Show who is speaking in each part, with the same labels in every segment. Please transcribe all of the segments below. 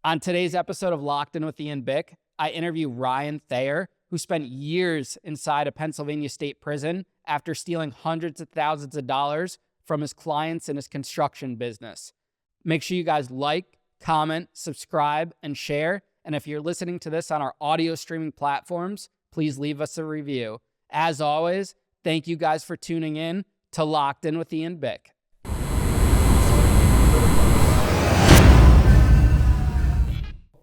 Speaker 1: On today's episode of Locked In with Ian Bick, I interview Ryan Thayer, who spent years inside a Pennsylvania state prison after stealing hundreds of thousands of dollars from his clients in his construction business. Make sure you guys like, comment, subscribe, and share. And if you're listening to this on our audio streaming platforms, please leave us a review. As always, thank you guys for tuning in to Locked In with Ian Bick.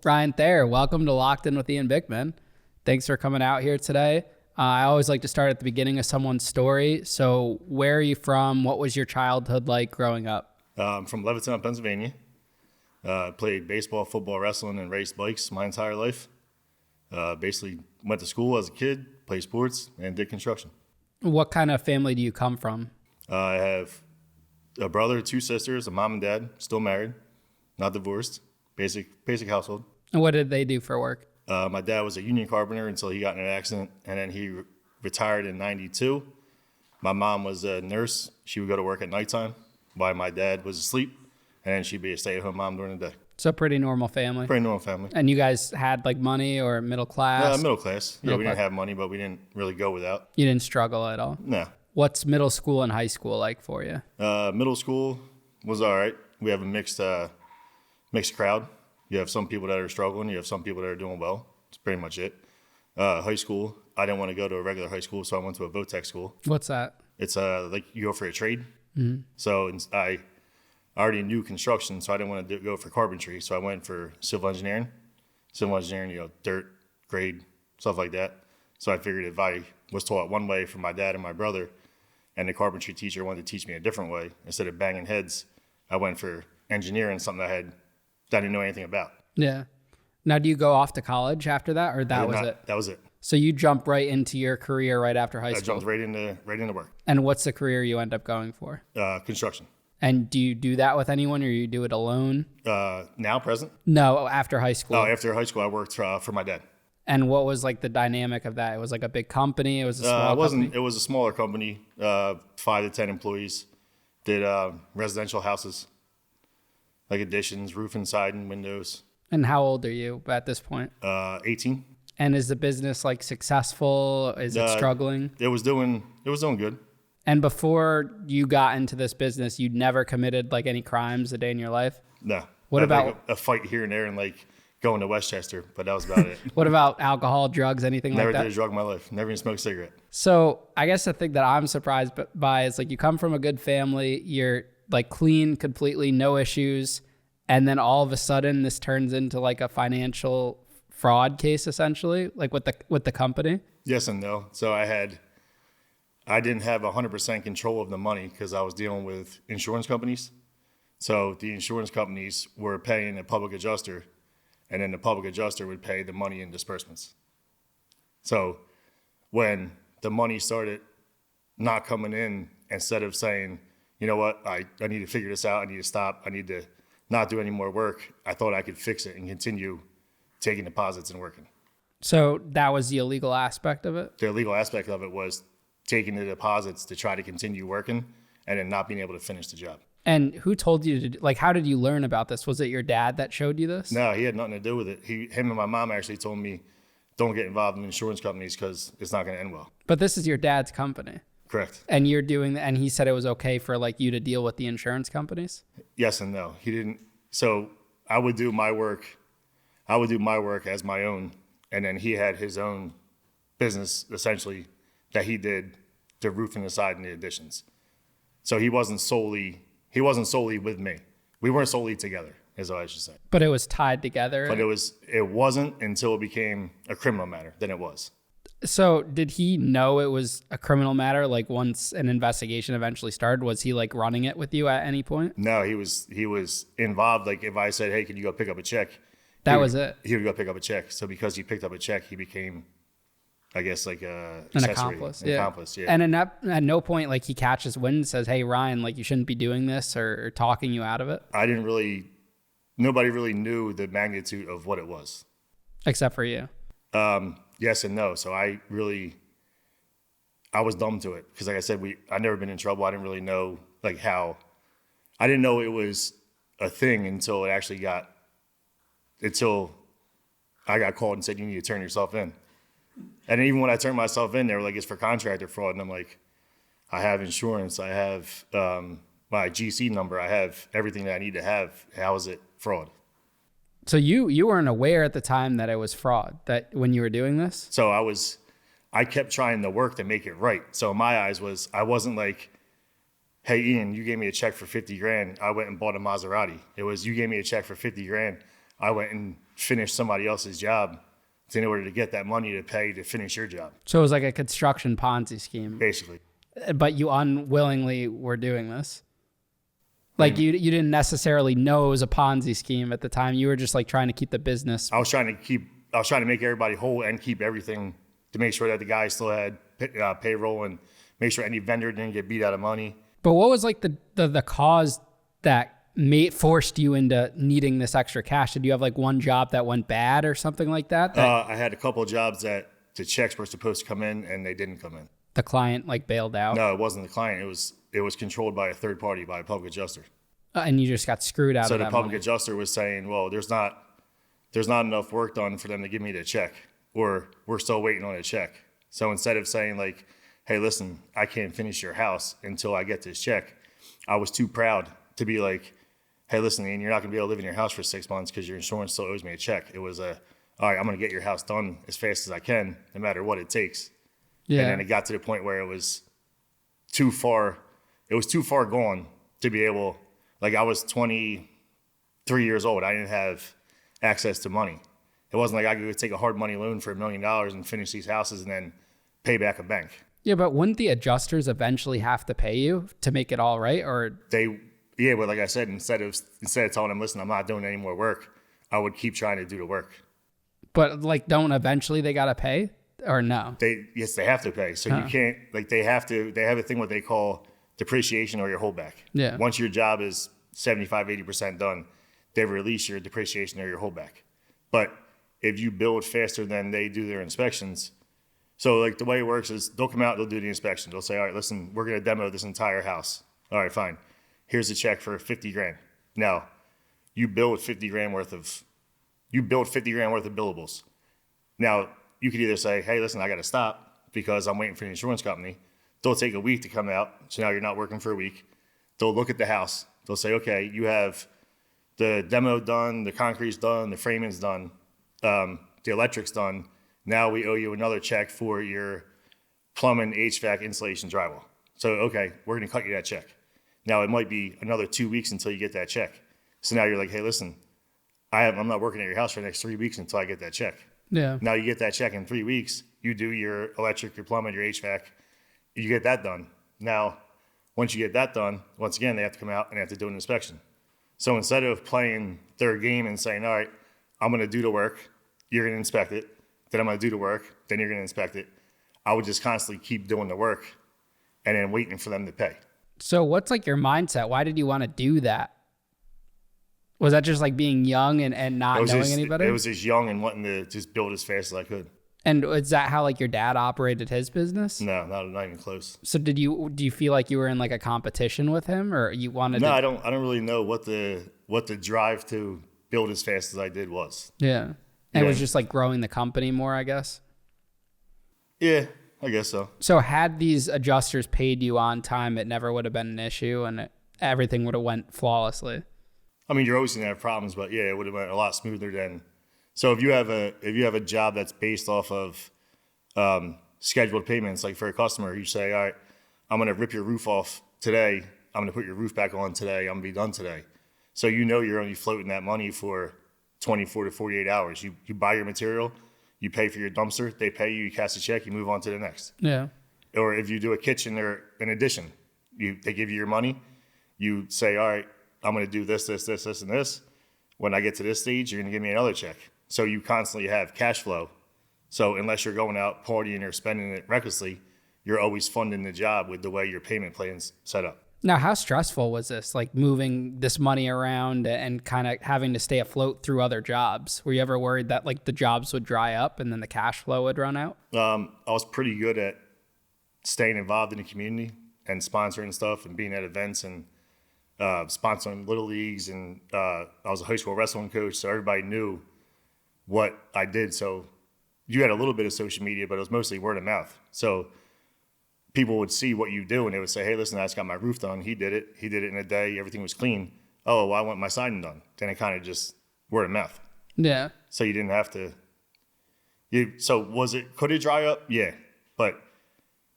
Speaker 1: Ryan Thayer, welcome to Locked In with Ian Bick, man. Thanks for coming out here today. I always like to start at the beginning of someone's story. So where are you from? What was your childhood like growing up?
Speaker 2: I'm from Levittown, Pennsylvania. Played baseball, football, wrestling, and raced bikes my entire life. Basically went to school as a kid, played sports, and did construction.
Speaker 1: What kind of family do you come from?
Speaker 2: I have a brother, two sisters, a mom and dad, still married, not divorced. Basic household.
Speaker 1: And what did they do for work?
Speaker 2: My dad was a union carpenter until he got in an accident, and then he retired in 92. My mom was a nurse. She would go to work at nighttime while my dad was asleep, and then she'd be a stay-at-home mom during the day.
Speaker 1: So pretty normal family.
Speaker 2: Pretty normal family.
Speaker 1: And you guys had like money or middle class?
Speaker 2: Middle class. We didn't have money, but we didn't really go without.
Speaker 1: You didn't struggle at all?
Speaker 2: No.
Speaker 1: What's middle school and high school like for you?
Speaker 2: Middle school was all right. We have a mixed crowd. You have some people that are struggling. You have some people that are doing well. That's pretty much it. High school, I didn't want to go to a regular high school, so I went to a VOTEC school.
Speaker 1: What's that?
Speaker 2: It's like you go for a trade.
Speaker 1: Mm-hmm.
Speaker 2: So I already knew construction, so I didn't want to go for carpentry. So I went for civil engineering. Civil engineering, dirt, grade, stuff like that. So I figured if I was taught one way from my dad and my brother, and the carpentry teacher wanted to teach me a different way, instead of banging heads, I went for engineering, something that I didn't know anything about.
Speaker 1: Yeah. Now, do you go off to college after that, or that was it?
Speaker 2: That was it.
Speaker 1: So you jump right into your career right after high school?
Speaker 2: I jumped right into work.
Speaker 1: And what's the career you end up going for?
Speaker 2: Construction.
Speaker 1: And do you do that with anyone, or you do it alone?
Speaker 2: Now, present?
Speaker 1: No, after high school.
Speaker 2: Oh, after high school, I worked for my dad.
Speaker 1: And what was like the dynamic of that? It was like a big company? It was a small company?
Speaker 2: It was a smaller company, 5 to 10 employees. Did residential houses, like additions, roof and siding, windows.
Speaker 1: And how old are you at this point?
Speaker 2: 18.
Speaker 1: And is the business like successful? Is it struggling?
Speaker 2: It was doing good.
Speaker 1: And before you got into this business, you'd never committed like any crimes a day in your life?
Speaker 2: No.
Speaker 1: What about
Speaker 2: like a fight here and there and like going to Westchester, but that was about it.
Speaker 1: What about alcohol, drugs, anything like that?
Speaker 2: Never did a drug in my life. Never even smoked a cigarette.
Speaker 1: So I guess the thing that I'm surprised by is like you come from a good family, you're like clean completely, no issues. And then all of a sudden this turns into like a financial fraud case essentially, like with the company?
Speaker 2: Yes and no. So I didn't have 100% control of the money because I was dealing with insurance companies. So the insurance companies were paying a public adjuster, and then the public adjuster would pay the money in disbursements. So when the money started not coming in, instead of saying, you know what, I need to figure this out, I need to stop, I need to not do any more work, I thought I could fix it and continue taking deposits and working.
Speaker 1: So that was the illegal aspect of it?
Speaker 2: The illegal aspect of it was taking the deposits to try to continue working and then not being able to finish the job.
Speaker 1: And who told you to, like, how did you learn about this? Was it your dad that showed you this?
Speaker 2: No, he had nothing to do with it. Him and my mom actually told me, don't get involved in insurance companies because it's not going to end well.
Speaker 1: But this is your dad's company.
Speaker 2: Correct.
Speaker 1: And you're doing, and he said it was okay for like you to deal with the insurance companies?
Speaker 2: Yes and no. He didn't. So I would do my work as my own. And then he had his own business essentially that he did the roof and the side and the additions. So he wasn't solely with me. We weren't solely together, is what I should say.
Speaker 1: But it was tied together.
Speaker 2: But it wasn't until it became a criminal matter. Then it was.
Speaker 1: So did he know it was a criminal matter? Like once an investigation eventually started, was he like running it with you at any point?
Speaker 2: No, he was involved. Like if I said, hey, can you go pick up a check?
Speaker 1: That was it.
Speaker 2: He would go pick up a check. So because he picked up a check, he became, I guess, like
Speaker 1: an accomplice.
Speaker 2: An accomplice, yeah.
Speaker 1: And at no point, like he catches wind and says, hey, Ryan, like you shouldn't be doing this or talking you out of it?
Speaker 2: Nobody really knew the magnitude of what it was.
Speaker 1: Except for you.
Speaker 2: Yes and no. So I was dumb to it because, like I said, I'd never been in trouble. I didn't really know like how. I didn't know it was a thing until it actually until I got called and said, you need to turn yourself in. And even when I turned myself in, they were like, it's for contractor fraud. And I'm like, I have insurance. I have my GC number. I have everything that I need to have. How is it fraud?
Speaker 1: So you weren't aware at the time that it was fraud, that when you were doing this?
Speaker 2: So I kept trying to work to make it right. So in my eyes I wasn't like, hey, Ian, you gave me a check for 50 grand. I went and bought a Maserati. It was, you gave me a check for 50 grand. I went and finished somebody else's job in order to get that money to pay to finish your job.
Speaker 1: So it was like a construction Ponzi scheme.
Speaker 2: Basically.
Speaker 1: But you unwillingly were doing this. Like you didn't necessarily know it was a Ponzi scheme at the time. You were just like trying to keep the business.
Speaker 2: I was trying to make everybody whole and keep everything to make sure that the guy still had payroll and make sure any vendor didn't get beat out of money.
Speaker 1: But what was like the cause that forced you into needing this extra cash? Did you have like one job that went bad or something like that?
Speaker 2: I had a couple of jobs that the checks were supposed to come in and they didn't come in.
Speaker 1: The client like bailed out?
Speaker 2: No, it wasn't the client. It was controlled by a third party, by a public adjuster.
Speaker 1: And you just got screwed out of that
Speaker 2: So the public
Speaker 1: money.
Speaker 2: adjuster was saying, well, there's not enough work done for them to give me the check, or we're still waiting on a check. So instead of saying like, hey, listen, I can't finish your house until I get this check, I was too proud to be like, hey, listen, Ian, you're not going to be able to live in your house for 6 months because your insurance still owes me a check. It was all right, I'm going to get your house done as fast as I can, no matter what it takes.
Speaker 1: Yeah.
Speaker 2: And then it got to the point where it was too far gone to be able, like I was 23 years old. I didn't have access to money. It wasn't like I could take a hard money loan for $1 million and finish these houses and then pay back a bank.
Speaker 1: Yeah, but wouldn't the adjusters eventually have to pay you to make it all right? Or
Speaker 2: But like I said, instead of telling them, listen, I'm not doing any more work, I would keep trying to do the work.
Speaker 1: But like, don't eventually they got to pay or no?
Speaker 2: Yes, they have to pay. So you can't, like they have a thing what they call depreciation or your holdback.
Speaker 1: Yeah.
Speaker 2: Once your job is 75, 80% done, they release your depreciation or your holdback. But if you build faster than they do their inspections, so like the way it works is they'll come out, they'll do the inspection. They'll say, all right, listen, we're going to demo this entire house. All right, fine. Here's a check for 50 grand. Now, you build 50 grand worth of billables. Now, you could either say, hey, listen, I got to stop because I'm waiting for the insurance company. They'll take a week to come out. So now you're not working for a week. They'll look at the house. They'll say, okay, you have the demo done, the concrete's done, the framing's done, the electric's done. Now we owe you another check for your plumbing, HVAC, insulation, drywall. So, okay, we're going to cut you that check. Now, it might be another 2 weeks until you get that check. So now you're like, hey, listen, I'm not working at your house for the next 3 weeks until I get that check.
Speaker 1: Yeah.
Speaker 2: Now you get that check in 3 weeks. You do your electric, your plumbing, your HVAC. You get that done. Now, once you get that done, once again, they have to come out and they have to do an inspection. So instead of playing their game and saying, all right, I'm going to do the work, you're going to inspect it, then I'm going to do the work, then you're going to inspect it, I would just constantly keep doing the work and then waiting for them to pay.
Speaker 1: So what's like your mindset? Why did you want to do that? Was that just like being young and not knowing any better?
Speaker 2: It was just young and wanting to just build as fast as I could.
Speaker 1: And is that how like your dad operated his business?
Speaker 2: No, not even close.
Speaker 1: So do you feel like you were in like a competition with him, or you wanted
Speaker 2: No,
Speaker 1: to...
Speaker 2: I don't really know what the drive to build as fast as I did was.
Speaker 1: Yeah. And it was just like growing the company more, I guess.
Speaker 2: Yeah, I guess so.
Speaker 1: So had these adjusters paid you on time, it never would have been an issue and everything would have went flawlessly.
Speaker 2: I mean, you're always going to have problems, but yeah, it would have went a lot smoother than. So if you have a job that's based off of scheduled payments, like for a customer, you say, all right, I'm going to rip your roof off today. I'm going to put your roof back on today. I'm going to be done today. So you know you're only floating that money for 24 to 48 hours. You buy your material, you pay for your dumpster, they pay you, you cash a check, you move on to the next.
Speaker 1: Yeah.
Speaker 2: Or if you do a kitchen or an addition, they give you your money, you say, all right, I'm going to do this, and this. When I get to this stage, you're going to give me another check. So you constantly have cash flow. So unless you're going out partying or spending it recklessly, you're always funding the job with the way your payment plan's set up.
Speaker 1: Now, how stressful was this, like moving this money around and kind of having to stay afloat through other jobs? Were you ever worried that like the jobs would dry up and then the cash flow would run out? I
Speaker 2: was pretty good at staying involved in the community and sponsoring stuff and being at events and sponsoring little leagues. And I was a high school wrestling coach, so everybody knew what I did. So you had a little bit of social media, but it was mostly word of mouth. So people would see what you do and they would say, hey, listen, I just got my roof done. He did it. He did it in a day. Everything was clean. Oh, well, I want my siding done. Then it kind of just word of mouth.
Speaker 1: Yeah.
Speaker 2: So you didn't have to. Could it dry up? Yeah. But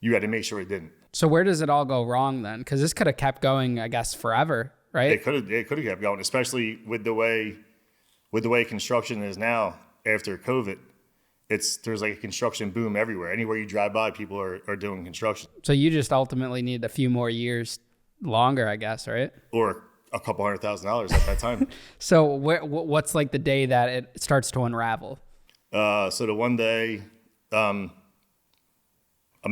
Speaker 2: you had to make sure it didn't.
Speaker 1: So where does it all go wrong then? Because this could have kept going, I guess, forever, right?
Speaker 2: It could have kept going, especially with the way construction is now after COVID. There's like a construction boom everywhere. Anywhere you drive by, people are doing construction.
Speaker 1: So you just ultimately need a few more years longer, I guess, right?
Speaker 2: Or a couple $100,000 at that time.
Speaker 1: So what's like the day that it starts to unravel?
Speaker 2: So the one day I'm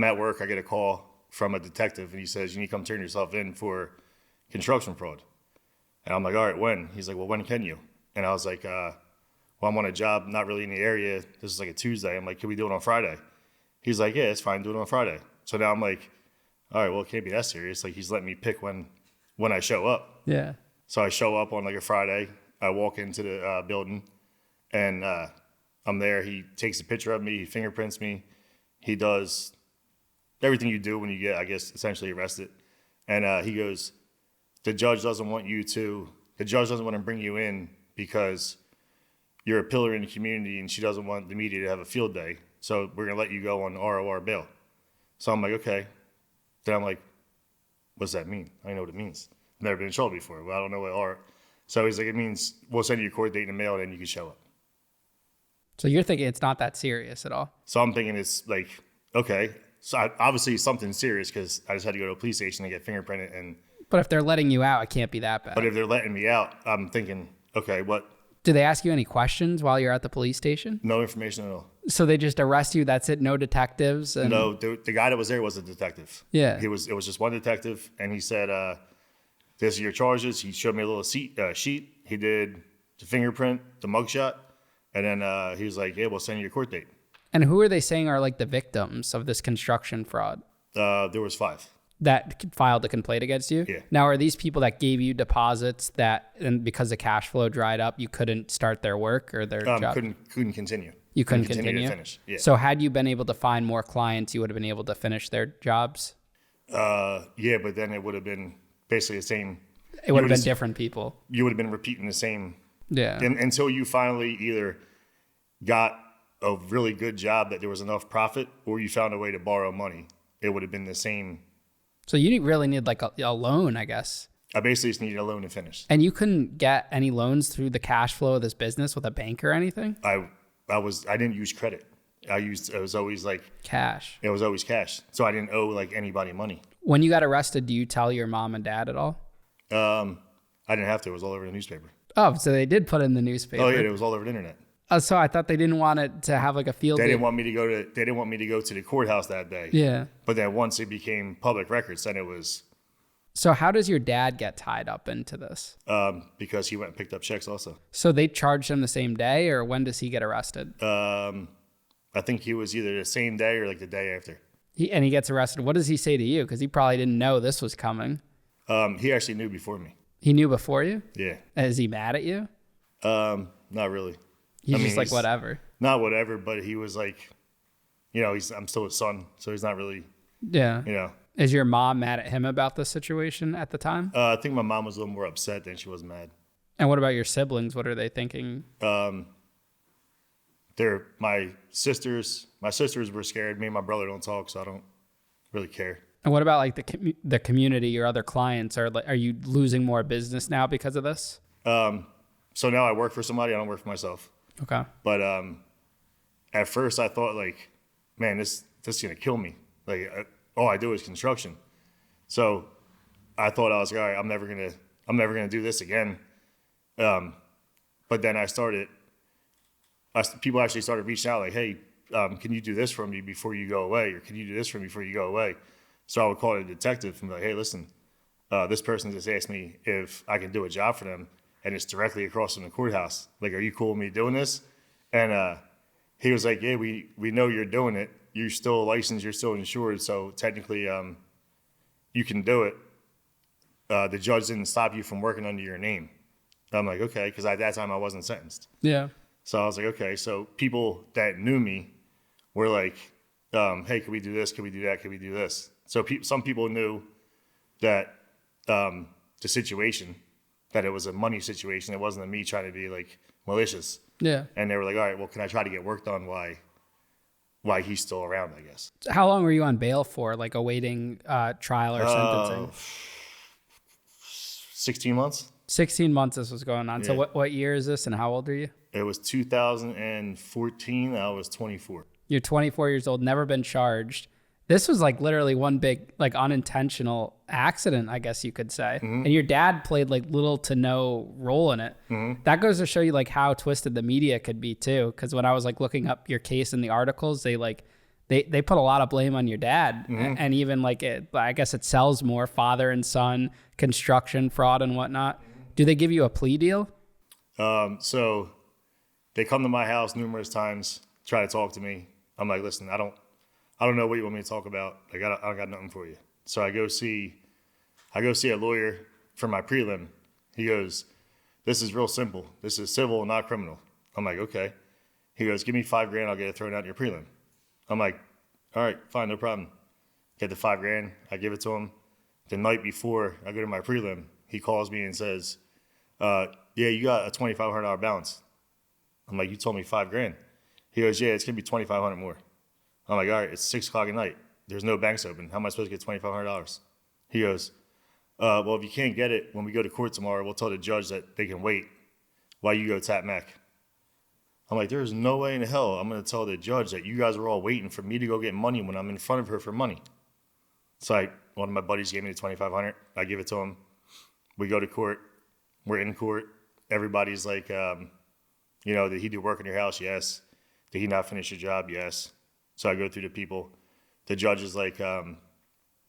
Speaker 2: at work, I get a call from a detective, and he says, you need to come turn yourself in for construction fraud. And I'm like, all right, when? He's like, well, when can you? And I was like, well, I'm on a job, not really in the area. This is like a Tuesday. I'm like, can we do it on Friday? He's like, yeah, it's fine. Do it on Friday. So now I'm like, all right, well, it can't be that serious. Like, he's letting me pick when I show up.
Speaker 1: Yeah.
Speaker 2: So I show up on like a Friday. I walk into the building, and I'm there. He takes a picture of me. He fingerprints me. He does everything you do when you get, I guess, essentially arrested. And he goes, the judge doesn't want to bring you in because you're a pillar in the community, and she doesn't want the media to have a field day. So we're going to let you go on ROR bail. So I'm like, okay. Then I'm like, what's that mean? I don't know what it means. I've never been in trouble before. Well, I don't know what R. So he's like, it means we'll send you a court date in the mail, and then you can show up.
Speaker 1: So you're thinking it's not that serious at all?
Speaker 2: So I'm thinking it's like, okay. So obviously something serious, because I just had to go to a police station and get fingerprinted.
Speaker 1: But if they're letting you out, it can't be that bad.
Speaker 2: But if they're letting me out, I'm thinking, okay, what?
Speaker 1: Do they ask you any questions while you're at the police station?
Speaker 2: No information at all.
Speaker 1: So they just arrest you, that's it? No detectives?
Speaker 2: No, the guy that was there was a detective.
Speaker 1: Yeah.
Speaker 2: It was just one detective, and he said, this are your charges. He showed me a little sheet. He did the fingerprint, the mugshot, and then he was like, yeah, we'll send you a court date.
Speaker 1: And who are they saying are like the victims of this construction fraud?
Speaker 2: There was 5.
Speaker 1: That filed a complaint against you?
Speaker 2: Yeah.
Speaker 1: Now, are these people that gave you deposits and because the cash flow dried up, you couldn't start their work or their job?
Speaker 2: Couldn't continue.
Speaker 1: You couldn't continue
Speaker 2: to finish. Yeah.
Speaker 1: So had you been able to find more clients, you would have been able to finish their jobs?
Speaker 2: Yeah, but then it would have been basically the same.
Speaker 1: It would have been different people.
Speaker 2: You would have been repeating the same.
Speaker 1: Yeah.
Speaker 2: Until you finally either got a really good job that there was enough profit, or you found a way to borrow money. It would have been the same.
Speaker 1: So you really need like a loan, I guess.
Speaker 2: I basically just needed a loan to finish.
Speaker 1: And you couldn't get any loans through the cash flow of this business with a bank or anything?
Speaker 2: I didn't use credit. It was always like
Speaker 1: cash.
Speaker 2: It was always cash. So I didn't owe like anybody money.
Speaker 1: When you got arrested, do you tell your mom and dad at all?
Speaker 2: I didn't have to. It was all over the newspaper.
Speaker 1: Oh, so they did put it in the newspaper.
Speaker 2: Oh yeah, it was all over the internet.
Speaker 1: So I thought they didn't want it to have like a field day.
Speaker 2: They didn't want me to go to the courthouse that day.
Speaker 1: Yeah.
Speaker 2: But then once it became public records, then it was.
Speaker 1: So how does your dad get tied up into this?
Speaker 2: Because he went and picked up checks also.
Speaker 1: So they charged him the same day, or when does he get arrested?
Speaker 2: I think he was either the same day or like the day after.
Speaker 1: He gets arrested. What does he say to you? Because he probably didn't know this was coming.
Speaker 2: He actually knew before me.
Speaker 1: He knew before you?
Speaker 2: Yeah.
Speaker 1: Is he mad at you?
Speaker 2: Not really.
Speaker 1: He's just like, whatever.
Speaker 2: Not whatever, but he was like, I'm still his son, so he's not really.
Speaker 1: Yeah. Is your mom mad at him about this situation at the time?
Speaker 2: I think my mom was a little more upset than she was mad.
Speaker 1: And what about your siblings? What are they thinking?
Speaker 2: My sisters were scared. Me and my brother don't talk, so I don't really care.
Speaker 1: And what about like the community, your other clients? Are you losing more business now because of this?
Speaker 2: So now I work for somebody. I don't work for myself.
Speaker 1: Okay.
Speaker 2: But at first I thought like, man, this is gonna kill me. Like all I do is construction. So I thought I was like, all right, I'm never gonna do this again. But then people actually started reaching out like, hey, can you do this for me before you go away? Or can you do this for me before you go away? So I would call a detective and be like, hey, listen, this person just asked me if I can do a job for them, and it's directly across from the courthouse. Like, are you cool with me doing this? And he was like, yeah, we know you're doing it. You're still licensed, you're still insured, so technically you can do it. The judge didn't stop you from working under your name. I'm like, okay, because at that time I wasn't sentenced.
Speaker 1: Yeah.
Speaker 2: So I was like, okay. So people that knew me were like, hey, can we do this? Can we do that? Can we do this? So some people knew that the situation, that it was a money situation. It wasn't me trying to be like malicious.
Speaker 1: Yeah.
Speaker 2: And they were like, all right, well, can I try to get work done why he's still around, I guess.
Speaker 1: How long were you on bail for, like awaiting trial or sentencing?
Speaker 2: 16 months.
Speaker 1: 16 months this was going on.
Speaker 2: Yeah.
Speaker 1: So what year is this and how old are you?
Speaker 2: It was 2014. I was 24.
Speaker 1: You're 24 years old, never been charged. This was like literally one big like unintentional accident, I guess you could say. And your dad played like little to no role in it. That goes to show you like how twisted the media could be too. Because when I was like looking up your case in the articles, they put a lot of blame on your dad. And even like I guess it sells more father and son, construction fraud and whatnot. Do they give you a plea deal?
Speaker 2: So they come to my house numerous times, try to talk to me. I'm like, listen, I don't know what you want me to talk about. Like, I don't got nothing for you. So I go see a lawyer for my prelim. He goes, this is real simple. This is civil, not criminal. I'm like, okay. He goes, give me $5,000. I'll get it thrown out in your prelim. I'm like, all right, fine, no problem. Get the $5,000. I give it to him. The night before I go to my prelim, he calls me and says, yeah, you got a $2,500 balance. I'm like, you told me $5,000. He goes, yeah, it's going to be $2,500 more. I'm like, all right, it's 6 o'clock at night. There's no banks open. How am I supposed to get $2,500? He goes, well, if you can't get it, when we go to court tomorrow, we'll tell the judge that they can wait while you go tap Mac. I'm like, there's no way in hell I'm going to tell the judge that you guys are all waiting for me to go get money when I'm in front of her for money. So one of my buddies gave me the $2,500. I give it to him. We go to court. We're in court. Everybody's like, did he do work in your house? Yes. Did he not finish your job? Yes. So I go through the people. The judge is like,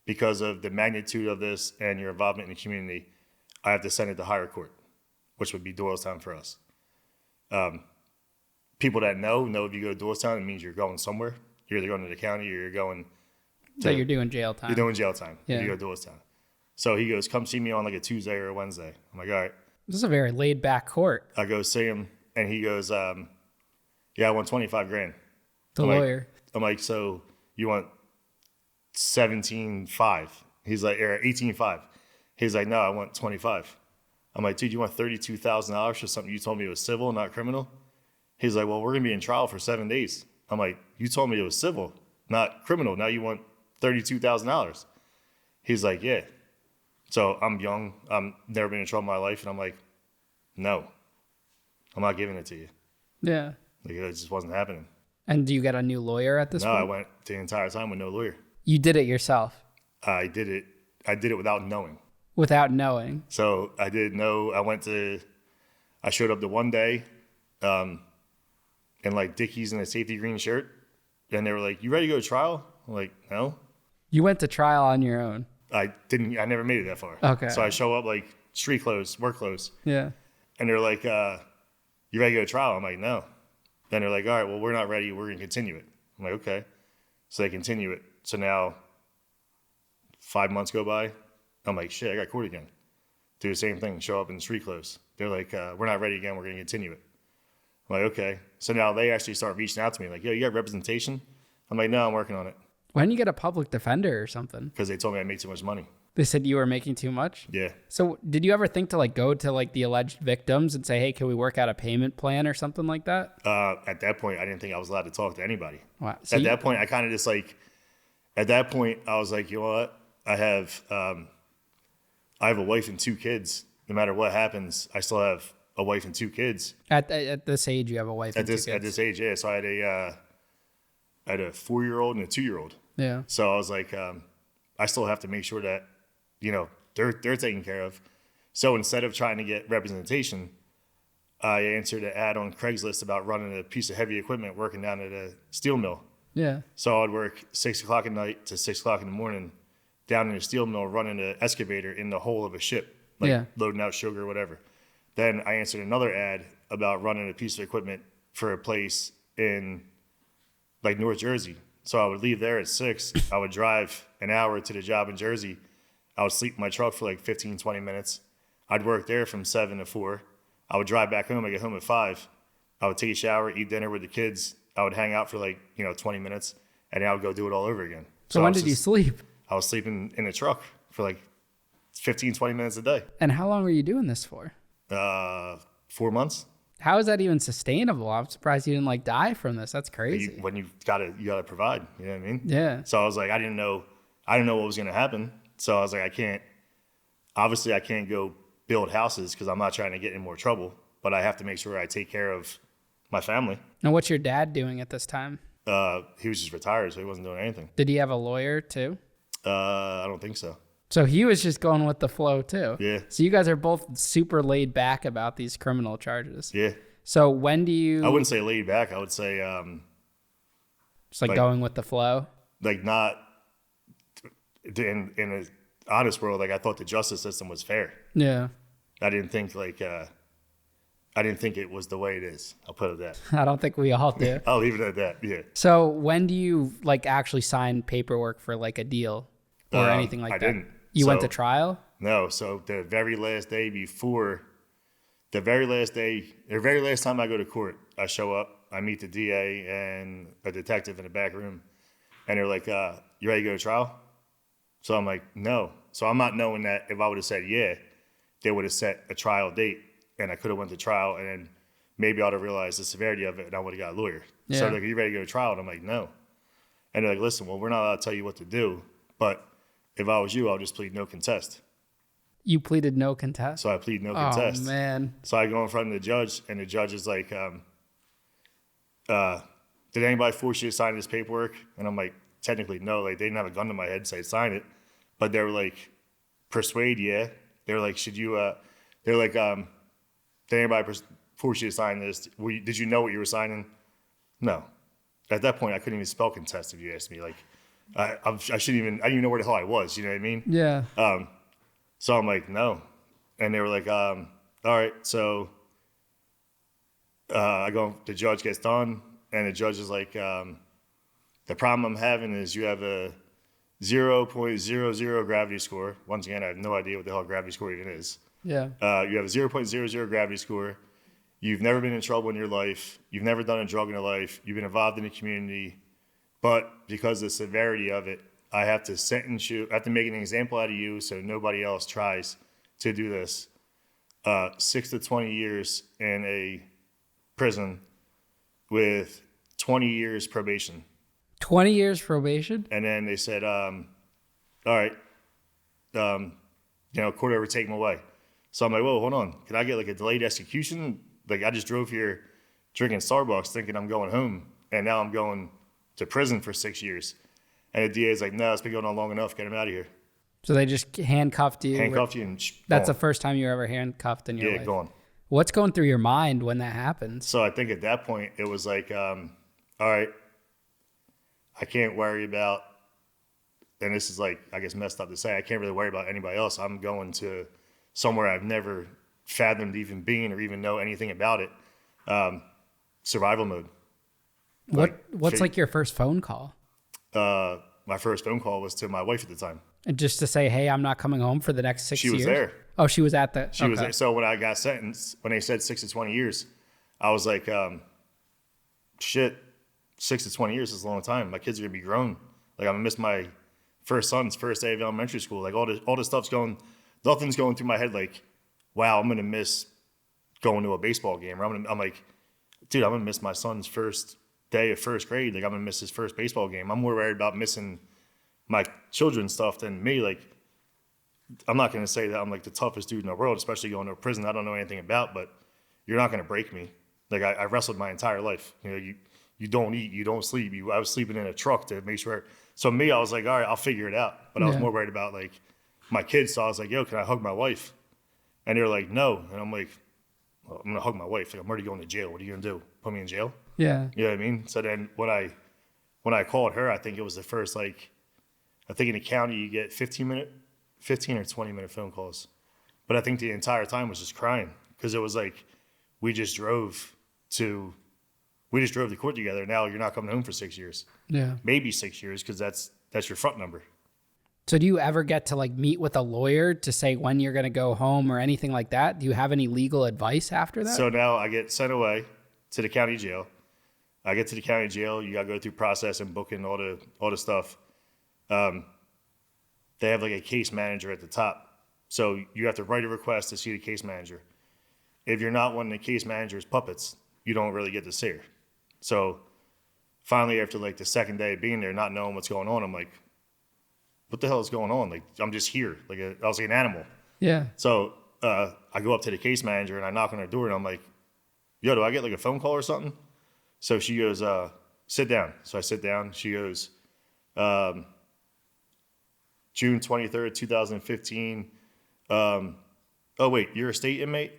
Speaker 2: because of the magnitude of this and your involvement in the community, I have to send it to higher court, which would be Doylestown for us. People that know if you go to Doylestown, it means you're going somewhere. You're either going to the county or you're going to...
Speaker 1: So you're doing jail time.
Speaker 2: You're doing jail time
Speaker 1: Yeah.
Speaker 2: if you go to Doylestown. So he goes, come see me on like a Tuesday or a Wednesday. I'm like, all right.
Speaker 1: This is a very laid back court.
Speaker 2: I go see him, and he goes, yeah, I want $25,000.
Speaker 1: The lawyer.
Speaker 2: I'm like, so you want 17.5? He's like, or 18.5. He's like, no, I want 25. I'm like, dude, you want $32,000 for something you told me it was civil, not criminal? He's like, well, we're gonna be in trial for 7 days. I'm like, you told me it was civil, not criminal. Now you want $32,000. He's like, yeah. So I'm young. I'm never been in trouble in my life, and I'm like, no, I'm not giving it to you.
Speaker 1: Yeah.
Speaker 2: Like, it just wasn't happening.
Speaker 1: And do you get a new lawyer at this
Speaker 2: No,
Speaker 1: point?
Speaker 2: I went the entire time with no lawyer.
Speaker 1: You did it yourself?
Speaker 2: I did it without knowing.
Speaker 1: Without knowing?
Speaker 2: So I showed up the one day in like Dickies and a safety green shirt. And they were like, you ready to go to trial? I'm like, no.
Speaker 1: You went to trial on your own?
Speaker 2: I never made it that far.
Speaker 1: Okay.
Speaker 2: So I show up like street clothes, work clothes.
Speaker 1: Yeah.
Speaker 2: And they're like, you ready to go to trial? I'm like, no. Then they're like, all right, well, we're not ready. We're going to continue it. I'm like, okay. So they continue it. So now 5 months go by. I'm like, shit, I got court again. Do the same thing, show up in street clothes. They're like, we're not ready again. We're going to continue it. I'm like, okay. So now they actually start reaching out to me like, yo, you got representation? I'm like, no, I'm working on it.
Speaker 1: Why didn't you get a public defender or something?
Speaker 2: Because they told me I make too much money.
Speaker 1: They said you were making too much?
Speaker 2: Yeah.
Speaker 1: So did you ever think to like go to like the alleged victims and say, hey, can we work out a payment plan or something like that?
Speaker 2: At that point, I didn't think I was allowed to talk to anybody.
Speaker 1: Wow. So
Speaker 2: that point, I kind of just like, at that point, I was like, you know what? I have a wife and 2 kids. No matter what happens, I still have a wife and 2 kids.
Speaker 1: At this age, you have a wife and 2 kids?
Speaker 2: At this age, yeah. So I had a 4-year-old and a 2-year-old.
Speaker 1: Yeah.
Speaker 2: So I was like, I still have to make sure that, they're taken care of. So instead of trying to get representation, I answered an ad on Craigslist about running a piece of heavy equipment working down at a steel mill.
Speaker 1: Yeah.
Speaker 2: So I'd work 6 o'clock at night to 6 o'clock in the morning down in a steel mill running an excavator in the hull of a ship, loading out sugar or whatever. Then I answered another ad about running a piece of equipment for a place in like North Jersey. So I would leave there at 6. I would drive an hour to the job in Jersey. I would sleep in my truck for like 15, 20 minutes. I'd work there from 7 to 4. I would drive back home. I get home at 5. I would take a shower, eat dinner with the kids. I would hang out for like, 20 minutes, and then I would go do it all over again.
Speaker 1: So when did you sleep?
Speaker 2: I was sleeping in a truck for like 15, 20 minutes a day.
Speaker 1: And how long were you doing this for?
Speaker 2: 4 months.
Speaker 1: How is that even sustainable? I'm surprised you didn't like die from this. That's crazy.
Speaker 2: When you gotta provide, you know what I mean?
Speaker 1: Yeah.
Speaker 2: So I was like, I didn't know what was gonna happen. So I was like, I can't go build houses because I'm not trying to get in more trouble, but I have to make sure I take care of my family.
Speaker 1: And what's your dad doing at this time?
Speaker 2: He was just retired, so he wasn't doing anything.
Speaker 1: Did he have a lawyer too?
Speaker 2: I don't think so.
Speaker 1: So he was just going with the flow too.
Speaker 2: Yeah.
Speaker 1: So you guys are both super laid back about these criminal charges.
Speaker 2: Yeah.
Speaker 1: So when do you?
Speaker 2: I wouldn't say laid back. I would say
Speaker 1: just like going with the flow.
Speaker 2: Like not in an honest world. Like I thought the justice system was fair.
Speaker 1: Yeah.
Speaker 2: I didn't think it was the way it is. I'll put it that.
Speaker 1: I don't think we all do.
Speaker 2: I'll leave it at that. Yeah.
Speaker 1: So when do you like actually sign paperwork for like a deal or anything like that?
Speaker 2: I didn't.
Speaker 1: You went to trial?
Speaker 2: No. So the very last time I go to court, I show up, I meet the DA and a detective in the back room, and they're like, you ready to go to trial? So I'm like, no. So I'm not knowing that if I would have said yeah, they would have set a trial date, and I could have went to trial, and then maybe I would have realized the severity of it, and I would have got a lawyer.
Speaker 1: Yeah.
Speaker 2: So they're like, are you ready to go to trial? And I'm like, no. And they're like, listen, well, we're not allowed to tell you what to do, but if I was you, I'll just plead no contest.
Speaker 1: You pleaded no contest?
Speaker 2: So I plead no contest.
Speaker 1: Oh, man.
Speaker 2: So I go in front of the judge, and the judge is like, did anybody force you to sign this paperwork? And I'm like, technically, no. Like, they didn't have a gun to my head and say, sign it. But they were like, persuade, yeah. They were like, should you, they're like, did anybody force you to sign this? Did you know what you were signing? No. At that point, I couldn't even spell contest if you asked me. Like, I didn't even know where the hell I was. You know what I mean?
Speaker 1: Yeah.
Speaker 2: So I'm like, no. And they were like, all right. So the judge gets done, and the judge is like, the problem I'm having is you have a 0.00 gravity score. Once again, I have no idea what the hell gravity score even is.
Speaker 1: Yeah.
Speaker 2: You have a 0.00 gravity score. You've never been in trouble in your life. You've never done a drug in your life. You've been involved in the community. But because of the severity of it, I have to sentence you. I have to make an example out of you so nobody else tries to do this. 6 to 20 years in a prison with 20 years probation.
Speaker 1: 20 years probation?
Speaker 2: And then they said, all right, court order, take him away. So I'm like, whoa, hold on. Can I get like a delayed execution? Like I just drove here drinking Starbucks thinking I'm going home, and now I'm going to prison for 6 years. And the DA is like, no, it's been going on long enough. Get him out of here.
Speaker 1: So they just handcuffed you?
Speaker 2: Handcuffed you and
Speaker 1: that's the first time you were ever handcuffed in your life?
Speaker 2: Yeah, gone.
Speaker 1: What's going through your mind when that happens?
Speaker 2: So I think at that point it was like, all right, I can't worry about, and this is like, I guess messed up to say, I can't really worry about anybody else. I'm going to somewhere I've never fathomed even being or even know anything about it. Survival mode.
Speaker 1: What's like your first phone call?
Speaker 2: My first phone call was to my wife at the time.
Speaker 1: And just to say, hey, I'm not coming home for the next 6 years?
Speaker 2: She was there.
Speaker 1: Oh, she was at the...
Speaker 2: She was there. So when I got sentenced, when they said 6 to 20 years, I was like, shit, 6 to 20 years is a long time. My kids are going to be grown. Like, I'm going to miss my first son's first day of elementary school. Like, all this stuff's nothing's going through my head like, wow, I'm going to miss going to a baseball game. Or I'm like, dude, I'm going to miss my son's first day of first grade. Like, I'm going to miss his first baseball game. I'm more worried about missing my children's stuff than me. Like, I'm not going to say that I'm like the toughest dude in the world, especially going to a prison I don't know anything about, but you're not going to break me. Like, I wrestled my entire life. You don't eat, you don't sleep. I was sleeping in a truck to make sure. So me, I was like, all right, I'll figure it out. But I was more worried about like my kids. So I was like, yo, can I hug my wife? And they were like, no. And I'm like, well, I'm going to hug my wife. Like, I'm already going to jail. What are you going to do? Put me in jail?
Speaker 1: Yeah.
Speaker 2: You know what I mean? So then when I called her, I think it was the first, like, I think in the county you get 15 or 20-minute phone calls. But I think the entire time was just crying because it was like, we just drove to court together. Now you're not coming home for 6 years.
Speaker 1: Yeah.
Speaker 2: Maybe 6 years because that's your front number.
Speaker 1: So do you ever get to like meet with a lawyer to say when you're going to go home or anything like that? Do you have any legal advice after that?
Speaker 2: So now I get sent away to the county jail. I get to the county jail. You got to go through process and booking all the stuff. They have like a case manager at the top. So you have to write a request to see the case manager. If you're not one of the case manager's puppets, you don't really get to see her. So finally, after like the second day of being there, not knowing what's going on, I'm like, what the hell is going on? Like, I'm just here. Like, I was like an animal.
Speaker 1: Yeah.
Speaker 2: So I go up to the case manager and I knock on her door and I'm like, yo, do I get like a phone call or something? So she goes, sit down. So I sit down. She goes, June 23rd, 2015. Oh, wait, you're a state inmate?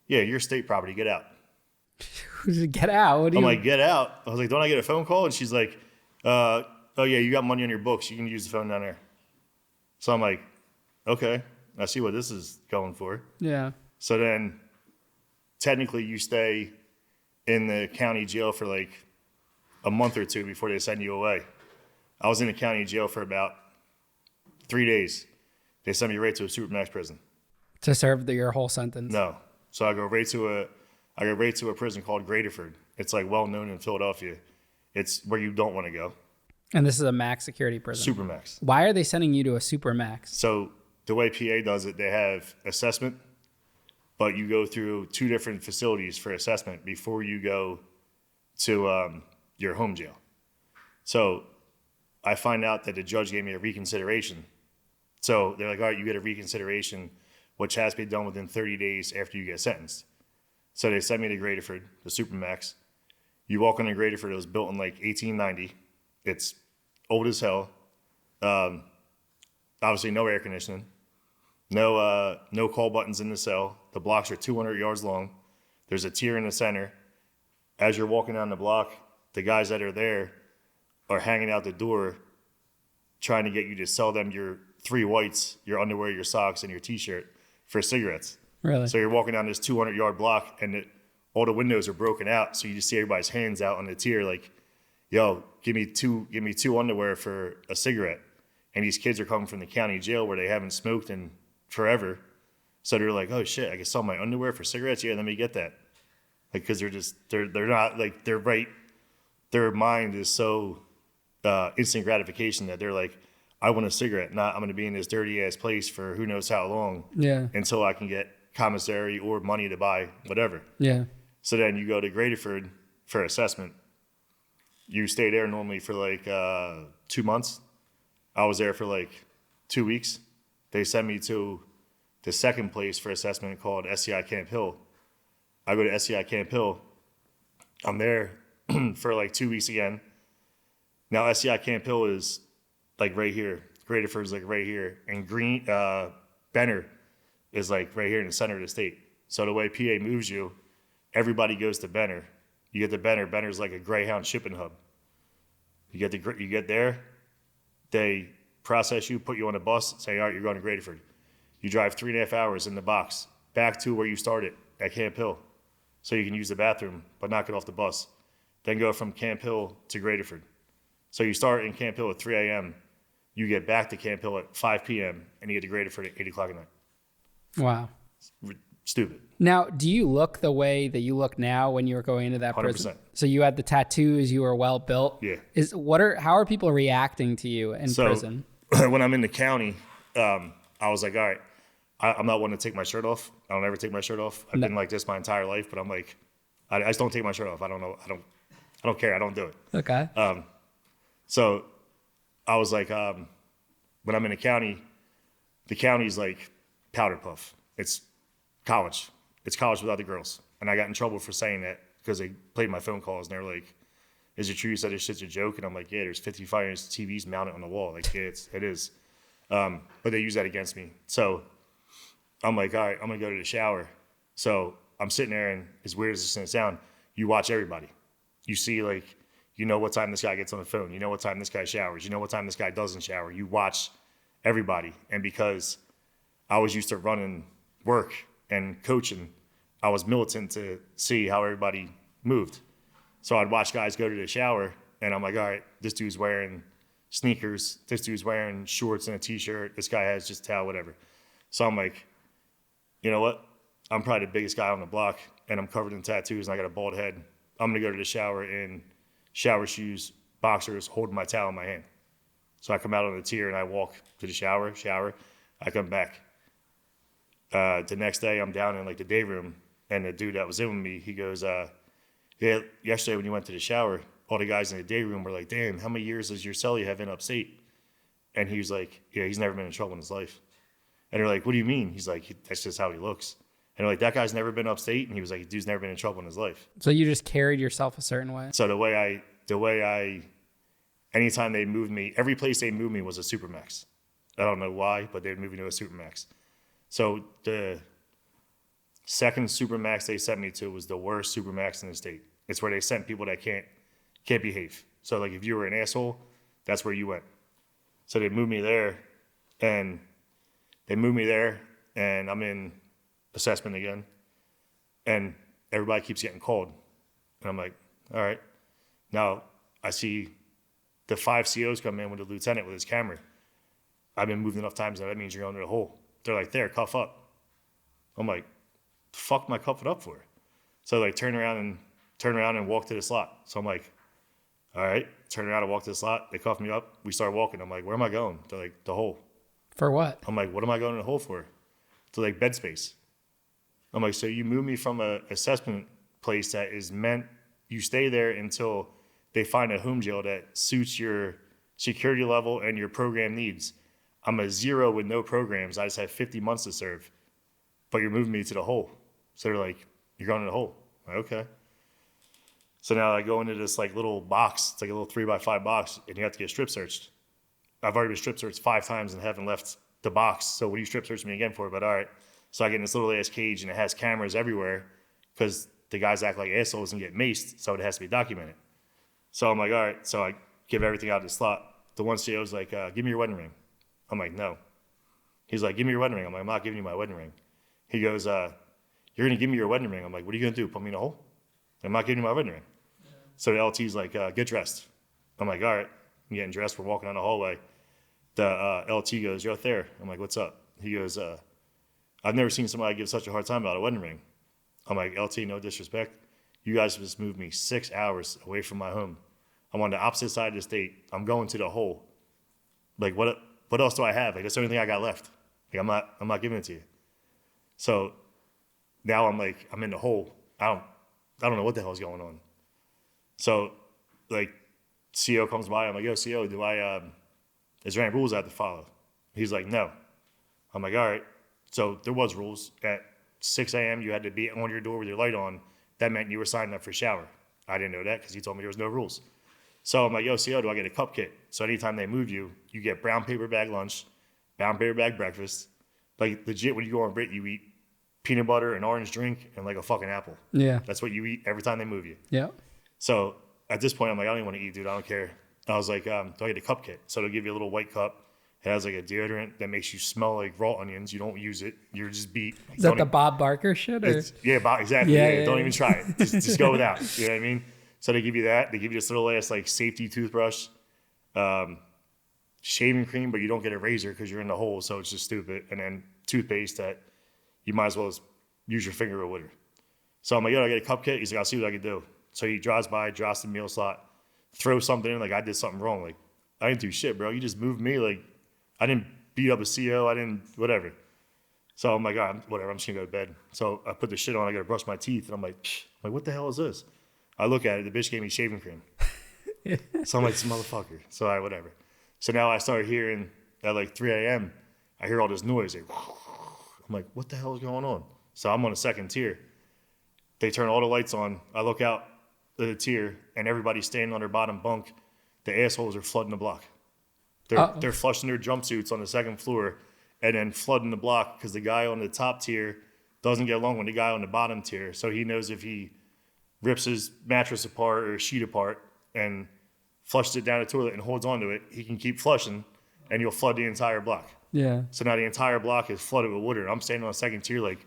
Speaker 2: Yeah, you're state property. Get out.
Speaker 1: Get out? What do
Speaker 2: I'm
Speaker 1: you...
Speaker 2: like, get out. I was like, don't I get a phone call? And she's like, oh, yeah, you got money on your books. You can use the phone down there. So I'm like, okay, I see what this is going for.
Speaker 1: Yeah.
Speaker 2: So then technically you stay in the county jail for like a month or two before they send you away. I was in the county jail for about 3 days. They sent me right to a Supermax prison.
Speaker 1: To serve your whole sentence?
Speaker 2: No. So I go right to a prison called Graterford. It's like well known in Philadelphia. It's where you don't want to go.
Speaker 1: And this is a max security prison?
Speaker 2: Supermax.
Speaker 1: Why are they sending you to a Supermax?
Speaker 2: So the way PA does it, they have assessment, but you go through 2 different facilities for assessment before you go to your home jail. So I find out that the judge gave me a reconsideration. So they're like, all right, you get a reconsideration, which has to be done within 30 days after you get sentenced. So they sent me to Graterford, the Supermax. You walk into Graterford, it was built in like 1890. It's old as hell. Obviously no air conditioning. No call buttons in the cell. The blocks are 200 yards long. There's a tier in the center. As you're walking down the block, the guys that are there are hanging out the door trying to get you to sell them your 3 whites, your underwear, your socks, and your t-shirt for cigarettes.
Speaker 1: Really?
Speaker 2: So you're walking down this 200-yard block, and all the windows are broken out, so you just see everybody's hands out on the tier like, yo, give me two underwear for a cigarette. And these kids are coming from the county jail where they haven't smoked in forever. So they're like, oh, shit, I can sell my underwear for cigarettes? Yeah, let me get that. Like, because they're not, like, their mind is so instant gratification that they're like, I want a cigarette, not I'm going to be in this dirty ass place for who knows how long until I can get commissary or money to buy whatever.
Speaker 1: Yeah.
Speaker 2: So then you go to Graterford for assessment. You stay there normally for like 2 months. I was there for like 2 weeks. They sent me to the second place for assessment called SCI Camp Hill. I go to SCI Camp Hill. I'm there for like 2 weeks again. Now SCI Camp Hill is like right here. Graterford is like right here. And Benner is like right here in the center of the state. So the way PA moves you, everybody goes to Benner. You get to Benner. Benner's like a Greyhound shipping hub. You get there, they process you, put you on a bus, say, all right, you're going to Graterford. You drive 3.5 hours in the box back to where you started at Camp Hill, so you can use the bathroom but not get off the bus. Then go from Camp Hill to Graterford. So you start in Camp Hill at 3 a.m., you get back to Camp Hill at 5 p.m., and you get to Graterford at 8 o'clock at night.
Speaker 1: Wow.
Speaker 2: Stupid.
Speaker 1: Now, do you look the way that you look now when you were going into that
Speaker 2: 100%.
Speaker 1: prison? So you had the tattoos, you were well built.
Speaker 2: Yeah.
Speaker 1: How are people reacting to you in prison?
Speaker 2: When I'm in the county, I was like, all right, I'm not one to take my shirt off. I don't ever take my shirt off. I've been like this my entire life, but I'm like, I just don't take my shirt off. I don't care. I don't do it.
Speaker 1: Okay.
Speaker 2: So I was like, when I'm in the county's like powder puff. It's college. It's college without the girls. And I got in trouble for saying that because they played my phone calls and they were like, is it true you said this shit's a joke? And I'm like, yeah, there's 55-inch TVs mounted on the wall. Like, yeah, it is. But they use that against me. So I'm like, all right, I'm going to go to the shower. So I'm sitting there, and as weird as this is going to sound, you watch everybody. You see, like, you know what time this guy gets on the phone. You know what time this guy showers. You know what time this guy doesn't shower. You watch everybody. And because I was used to running work and coaching, I was militant to see how everybody moved. So I'd watch guys go to the shower, and I'm like, all right, this dude's wearing sneakers. This dude's wearing shorts and a T-shirt. This guy has just a towel, whatever. So I'm like, you know what? I'm probably the biggest guy on the block, and I'm covered in tattoos, and I got a bald head. I'm going to go to the shower in shower shoes, boxers, holding my towel in my hand. So I come out on the tier and I walk to the shower. I come back. The next day I'm down in like the day room, and the dude that was in with me, he goes, yeah, yesterday when you went to the shower, all the guys in the day room were like, damn, how many years does your cellie have in upstate? And he was like, yeah, he's never been in trouble in his life. And they're like, what do you mean? He's like, that's just how he looks. And they're like, that guy's never been upstate. And he was like, dude's never been in trouble in his life.
Speaker 1: So you just carried yourself a certain way.
Speaker 2: So the way I, anytime they moved me, every place they moved me was a Supermax. I don't know why, but they'd move me to a Supermax. So the second Supermax they sent me to was the worst Supermax in the state. It's where they sent people that can't behave. So like if you were an asshole, that's where you went. So they moved me there, and I'm in assessment again, and everybody keeps getting called. And I'm like, all right. Now I see the 5 COs come in with the lieutenant with his camera. I've been moved enough times that means you're under the hole. They're like, there, cuff up. I'm like, fuck am I cuffing up for? So like turn around and walk to the slot. So I'm like, all right, turn around and walk to the slot. They cuff me up. We start walking. I'm like, where am I going? They're like, the hole.
Speaker 1: For what?
Speaker 2: I'm like, what am I going to the hole for? To like bed space. I'm like, so you move me from a assessment place that is meant, you stay there until they find a home jail that suits your security level and your program needs. I'm a 0 with no programs. I just have 50 months to serve. But you're moving me to the hole. So they're like, you're going to the hole. I'm like, okay. So now I go into this like little box. It's like a little 3x5 box, and you have to get strip searched. I've already been strip searched 5 times and haven't left the box. So what do you strip search me again for? But all right. So I get in this little ass cage, and it has cameras everywhere because the guys act like assholes and get maced. So it has to be documented. So I'm like, all right. So I give everything out of the slot. The one CO's like, give me your wedding ring. I'm like, no. He's like, give me your wedding ring. I'm like, I'm not giving you my wedding ring. He goes, you're going to give me your wedding ring. I'm like, what are you going to do? Put me in a hole? I'm not giving you my wedding ring. Yeah. So the LT's like, get dressed. I'm like, all right. I'm getting dressed. We're walking down the hallway. The LT goes, you're Thayer. I'm like, what's up? He goes, I've never seen somebody give such a hard time about a wedding ring. I'm like, LT, no disrespect. You guys just moved me 6 hours away from my home. I'm on the opposite side of the state. I'm going to the hole. Like, what else do I have? Like, that's the only thing I got left. Like, I'm not giving it to you. So now I'm like, I'm in the hole. I don't know what the hell is going on. So like CO comes by. I'm like, yo, CO, is there any rules I have to follow? He's like, no. I'm like, all right. So there was rules. At 6 a.m. you had to be on your door with your light on. That meant you were signing up for shower. I didn't know that because he told me there was no rules. So I'm like, yo, CO, do I get a cup kit? So anytime they move you, you get brown paper bag lunch, brown paper bag breakfast. Like legit, when you go on Brit, you eat peanut butter, an orange drink, and like a fucking apple. Yeah. That's what you eat every time they move you. Yeah. So at this point, I'm like, I don't even want to eat, dude. I don't care. I was like, do I get a cup kit? So they'll give you a little white cup. It has like a deodorant that makes you smell like raw onions. You don't use it. You're just beat.
Speaker 1: Is that the Bob Barker shit? Or?
Speaker 2: Yeah, exactly. Yeah, don't even try it. Just go without. You know what I mean? So they give you that. They give you this little ass like safety toothbrush, shaving cream, but you don't get a razor because you're in the hole. So it's just stupid. And then toothpaste that you might as well use your finger with it. So I'm like, yo, I get a cup kit. He's like, I'll see what I can do. So he drives by, drops the meal slot, throws something in like I did something wrong. Like, I didn't do shit, bro. You just moved me. Like, I didn't beat up a CO. I didn't, whatever. So I'm like, all right, whatever. I'm just going to go to bed. So I put the shit on. I got to brush my teeth. And I'm like, what the hell is this? I look at it. The bitch gave me shaving cream. So I'm like, this motherfucker. So all right, whatever. So now I start hearing at like 3 a.m., I hear all this noise. Like, I'm like, what the hell is going on? So I'm on a second tier. They turn all the lights on. I look out at the tier, and everybody's standing on their bottom bunk. The assholes are flooding the block. They're flushing their jumpsuits on the second floor and then flooding the block because the guy on the top tier doesn't get along with the guy on the bottom tier. So he knows if he rips his mattress apart or sheet apart and flushes it down the toilet and holds onto it, he can keep flushing, and you'll flood the entire block. Yeah. So now the entire block is flooded with water. I'm standing on the second tier like,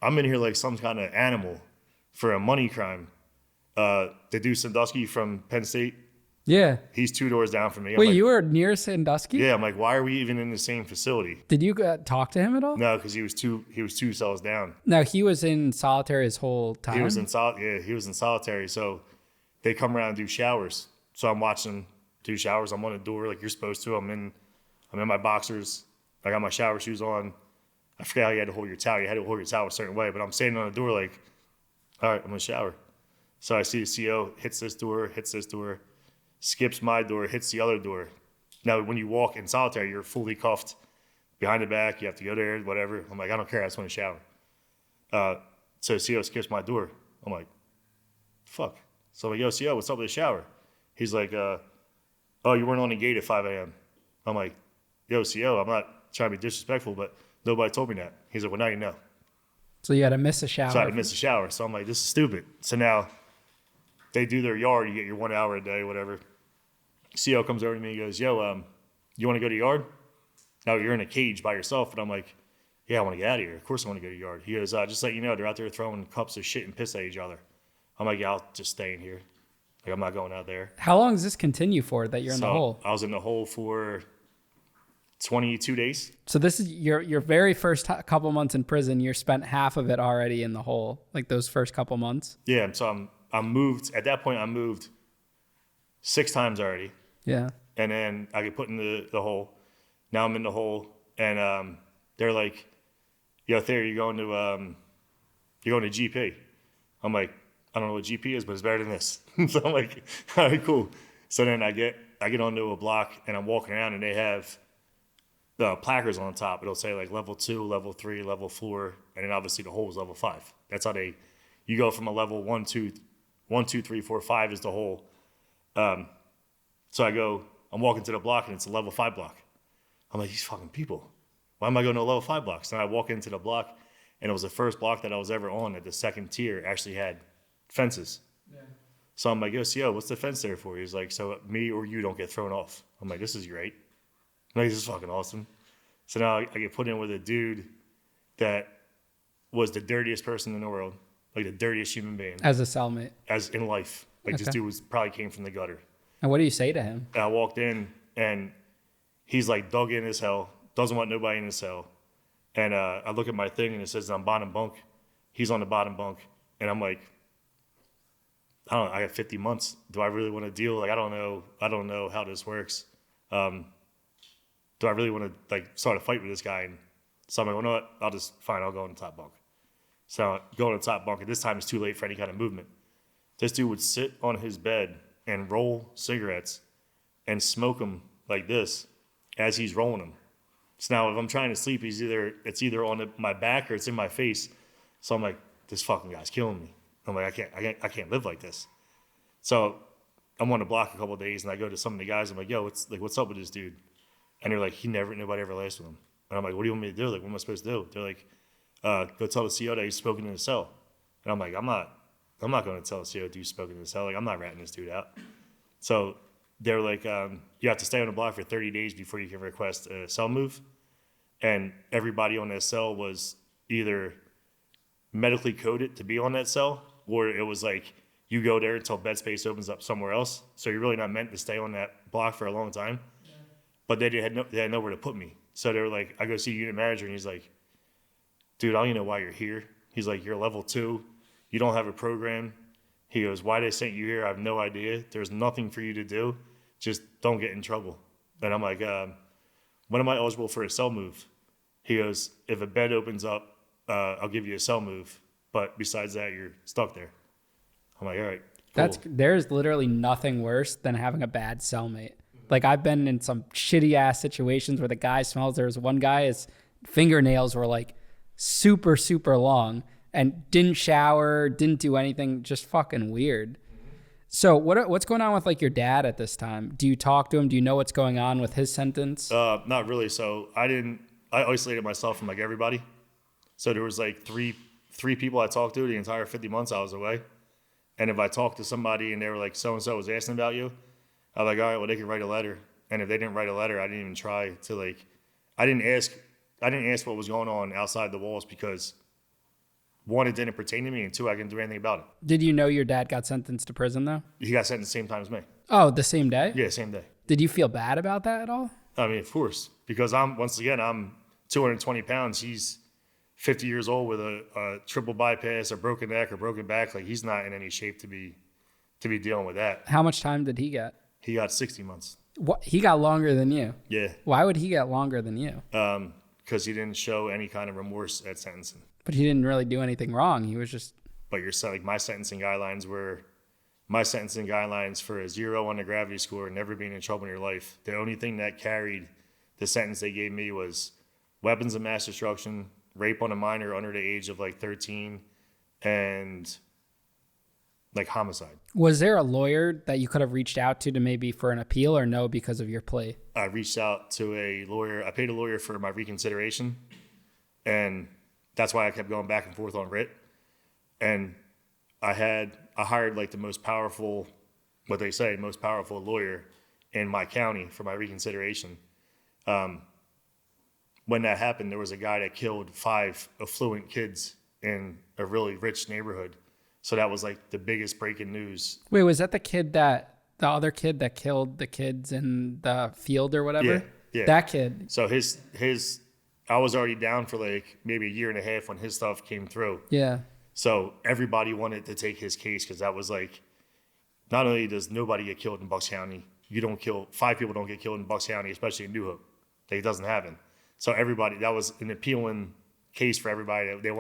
Speaker 2: I'm in here like some kind of animal for a money crime. The dude Sandusky from Penn State,
Speaker 1: Yeah.
Speaker 2: He's 2 doors down from me. I'm
Speaker 1: Wait,
Speaker 2: like,
Speaker 1: you were near Sandusky?
Speaker 2: yeah, I'm like, why are we even in the same facility?
Speaker 1: Did you talk to him at all?
Speaker 2: No, because he was 2 cells down.
Speaker 1: No, he was in solitary his whole time.
Speaker 2: He was in solitary. So they come around and do showers. So I'm watching them do showers. I'm on the door like you're supposed to. I'm in my boxers. I got my shower shoes on. I forget how you had to hold your towel. You had to hold your towel a certain way, but I'm standing on the door like, all right, I'm gonna shower. So I see the CO hits this door, skips my door, hits the other door. Now, when you walk in solitary, you're fully cuffed behind the back. You have to go there, whatever. I'm like, I don't care. I just want to shower. So CO skips my door. I'm like, fuck. So I'm like, yo, CO, what's up with the shower? He's like, oh, you weren't on the gate at 5 a.m. I'm like, yo, CO, I'm not trying to be disrespectful, but nobody told me that. He's like, well, now you know.
Speaker 1: So you had to miss a shower.
Speaker 2: So I had to miss a shower. So I'm like, this is stupid. So now they do their yard. You get your 1 hour a day, whatever. CO comes over to me and goes, yo, you want to go to yard? Now you're in a cage by yourself. And I'm like, yeah, I want to get out of here. Of course I want to go to yard. He goes, just let you know, they're out there throwing cups of shit and piss at each other. I'm like, yeah, I'll just stay in here. Like, I'm not going out there.
Speaker 1: How long does this continue for that you're in the hole?
Speaker 2: I was in the hole for 22 days.
Speaker 1: So this is your very first couple months in prison. You spent half of it already in the hole, like those first couple months.
Speaker 2: Yeah, so I'm moved. At that point, I moved 6 times already.
Speaker 1: Yeah.
Speaker 2: And then I get put in the hole. Now I'm in the hole, and they're like, yo, Thayer, you're going to GP. I'm like, I don't know what GP is, but it's better than this. So I'm like, all right, cool. So then I get onto a block, and I'm walking around, and they have the placards on top. It'll say like level 2, level 3, level 4, and then obviously the hole is level 5. That's how you go from a level 1, 2, 3, 4, 5 is the hole. So I'm walking to the block, and it's a level 5 block. I'm like, these fucking people. Why am I going to a level 5 block? So then I walk into the block, and it was the first block that I was ever on that the second tier actually had fences. Yeah. So I'm like, yo, CO, what's the fence there for? He's like, so me or you don't get thrown off. I'm like, this is great. I'm like, this is fucking awesome. So now I get put in with a dude that was the dirtiest person in the world, like the dirtiest human being.
Speaker 1: As a cellmate.
Speaker 2: As in life. Like, this dude probably came from the gutter.
Speaker 1: And what do you say to him?
Speaker 2: And I walked in, and he's like dug in as hell, doesn't want nobody in his cell. And I look at my thing, and it says I'm bottom bunk. He's on the bottom bunk. And I'm like, I don't know, I got 50 months. Do I really want to deal? Like, I don't know how this works. Do I really want to like start a fight with this guy? And so I'm like, well, you know what? I'll go on the top bunk. So I go on the top bunk, and this time it's too late for any kind of movement. This dude would sit on his bed and roll cigarettes and smoke them like this as he's rolling them. So now if I'm trying to sleep, it's either on my back or it's in my face. So I'm like, this fucking guy's killing me. I'm like, I can't live like this. So I'm on the block a couple of days, and I go to some of the guys. I'm like, yo, what's up with this dude? And they're like, nobody ever lasts with him. And I'm like, what do you want me to do? Like, what am I supposed to do? They're like, go tell the CO that he's smoking in the cell. And I'm like, I'm not going to tell the CO he's smoking in the cell. Like, I'm not ratting this dude out. So they're like, you have to stay on the block for 30 days before you can request a cell move. And everybody on that cell was either medically coded to be on that cell, or it was like, you go there until bed space opens up somewhere else. So you're really not meant to stay on that block for a long time. Yeah. But they had nowhere to put me. So they were like, I go see the unit manager, and he's like, dude, I don't even know why you're here. He's like, you're level 2. You don't have a program. He goes, why they sent you here, I have no idea. There's nothing for you to do. Just don't get in trouble. And I'm like, when am I eligible for a cell move? He goes, if a bed opens up, I'll give you a cell move. But besides that, you're stuck there. I'm like, all right, cool.
Speaker 1: There's literally nothing worse than having a bad cellmate. Like, I've been in some shitty ass situations where the guy smells. There was one guy, his fingernails were like super, super long and didn't shower, didn't do anything, just fucking weird. So what's going on with like your dad at this time? Do you talk to him? Do you know what's going on with his sentence?
Speaker 2: Not really. So I isolated myself from like everybody. So there was like three people I talked to the entire 50 months I was away. And if I talked to somebody and they were like, so-and-so was asking about you, I was like, all right, well, they can write a letter. And if they didn't write a letter, I didn't even try to like, I didn't ask what was going on outside the walls because 1, it didn't pertain to me, and 2, I couldn't do anything about it.
Speaker 1: Did you know your dad got sentenced to prison though?
Speaker 2: He got sentenced the same time as me.
Speaker 1: Oh, the same day?
Speaker 2: Yeah, same day.
Speaker 1: Did you feel bad about that at all?
Speaker 2: I mean, of course, because I'm 220 pounds. He's 50 years old with a triple bypass, a broken neck, or broken back. Like, he's not in any shape to be dealing with that.
Speaker 1: How much time did he get?
Speaker 2: He got 60 months.
Speaker 1: What? He got longer than you?
Speaker 2: Yeah.
Speaker 1: Why would he get longer than you?
Speaker 2: Because he didn't show any kind of remorse at sentencing.
Speaker 1: But he didn't really do anything wrong. He was just...
Speaker 2: But like my sentencing guidelines for a 0 on the gravity score, never being in trouble in your life. The only thing that carried the sentence they gave me was weapons of mass destruction, rape on a minor under the age of like 13, and like homicide.
Speaker 1: Was there a lawyer that you could have reached out to maybe for an appeal, or no because of your plea?
Speaker 2: I reached out to a lawyer. I paid a lawyer for my reconsideration, and that's why I kept going back and forth on writ. And I hired like the most powerful lawyer in my county for my reconsideration. When that happened, there was a guy that killed 5 affluent kids in a really rich neighborhood. So that was like the biggest breaking news.
Speaker 1: Wait, was that the other kid that killed the kids in the field or whatever?
Speaker 2: Yeah.
Speaker 1: That kid.
Speaker 2: So I was already down for like maybe a year and a half when his stuff came through.
Speaker 1: Yeah.
Speaker 2: So everybody wanted to take his case because that was like, not only does nobody get killed in Bucks County, 5 people don't get killed in Bucks County, especially in New Hope. That doesn't happen. So that was an appealing case for everybody. They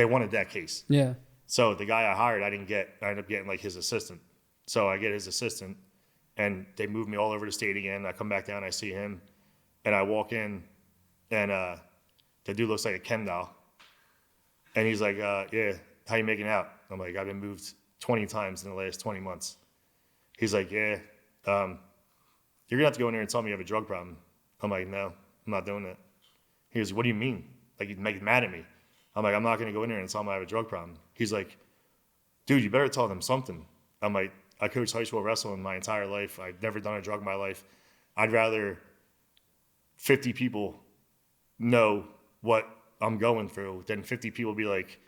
Speaker 2: wanted that case.
Speaker 1: Yeah.
Speaker 2: So the guy I hired, I ended up getting like his assistant. So I get his assistant, and they moved me all over the state again. I come back down, I see him, and I walk in, and the dude looks like a Ken doll. And he's like, yeah, how you making out? I'm like, I've been moved 20 times in the last 20 months. He's like, yeah, you're going to have to go in there and tell me you have a drug problem. I'm like, no, I'm not doing that. He goes, what do you mean? Like, you'd make it mad at me. I'm like, I'm not going to go in there and tell them I have a drug problem. He's like, dude, you better tell them something. I'm like, I coached high school wrestling my entire life. I've never done a drug in my life. I'd rather 50 people know what I'm going through than 50 people be like,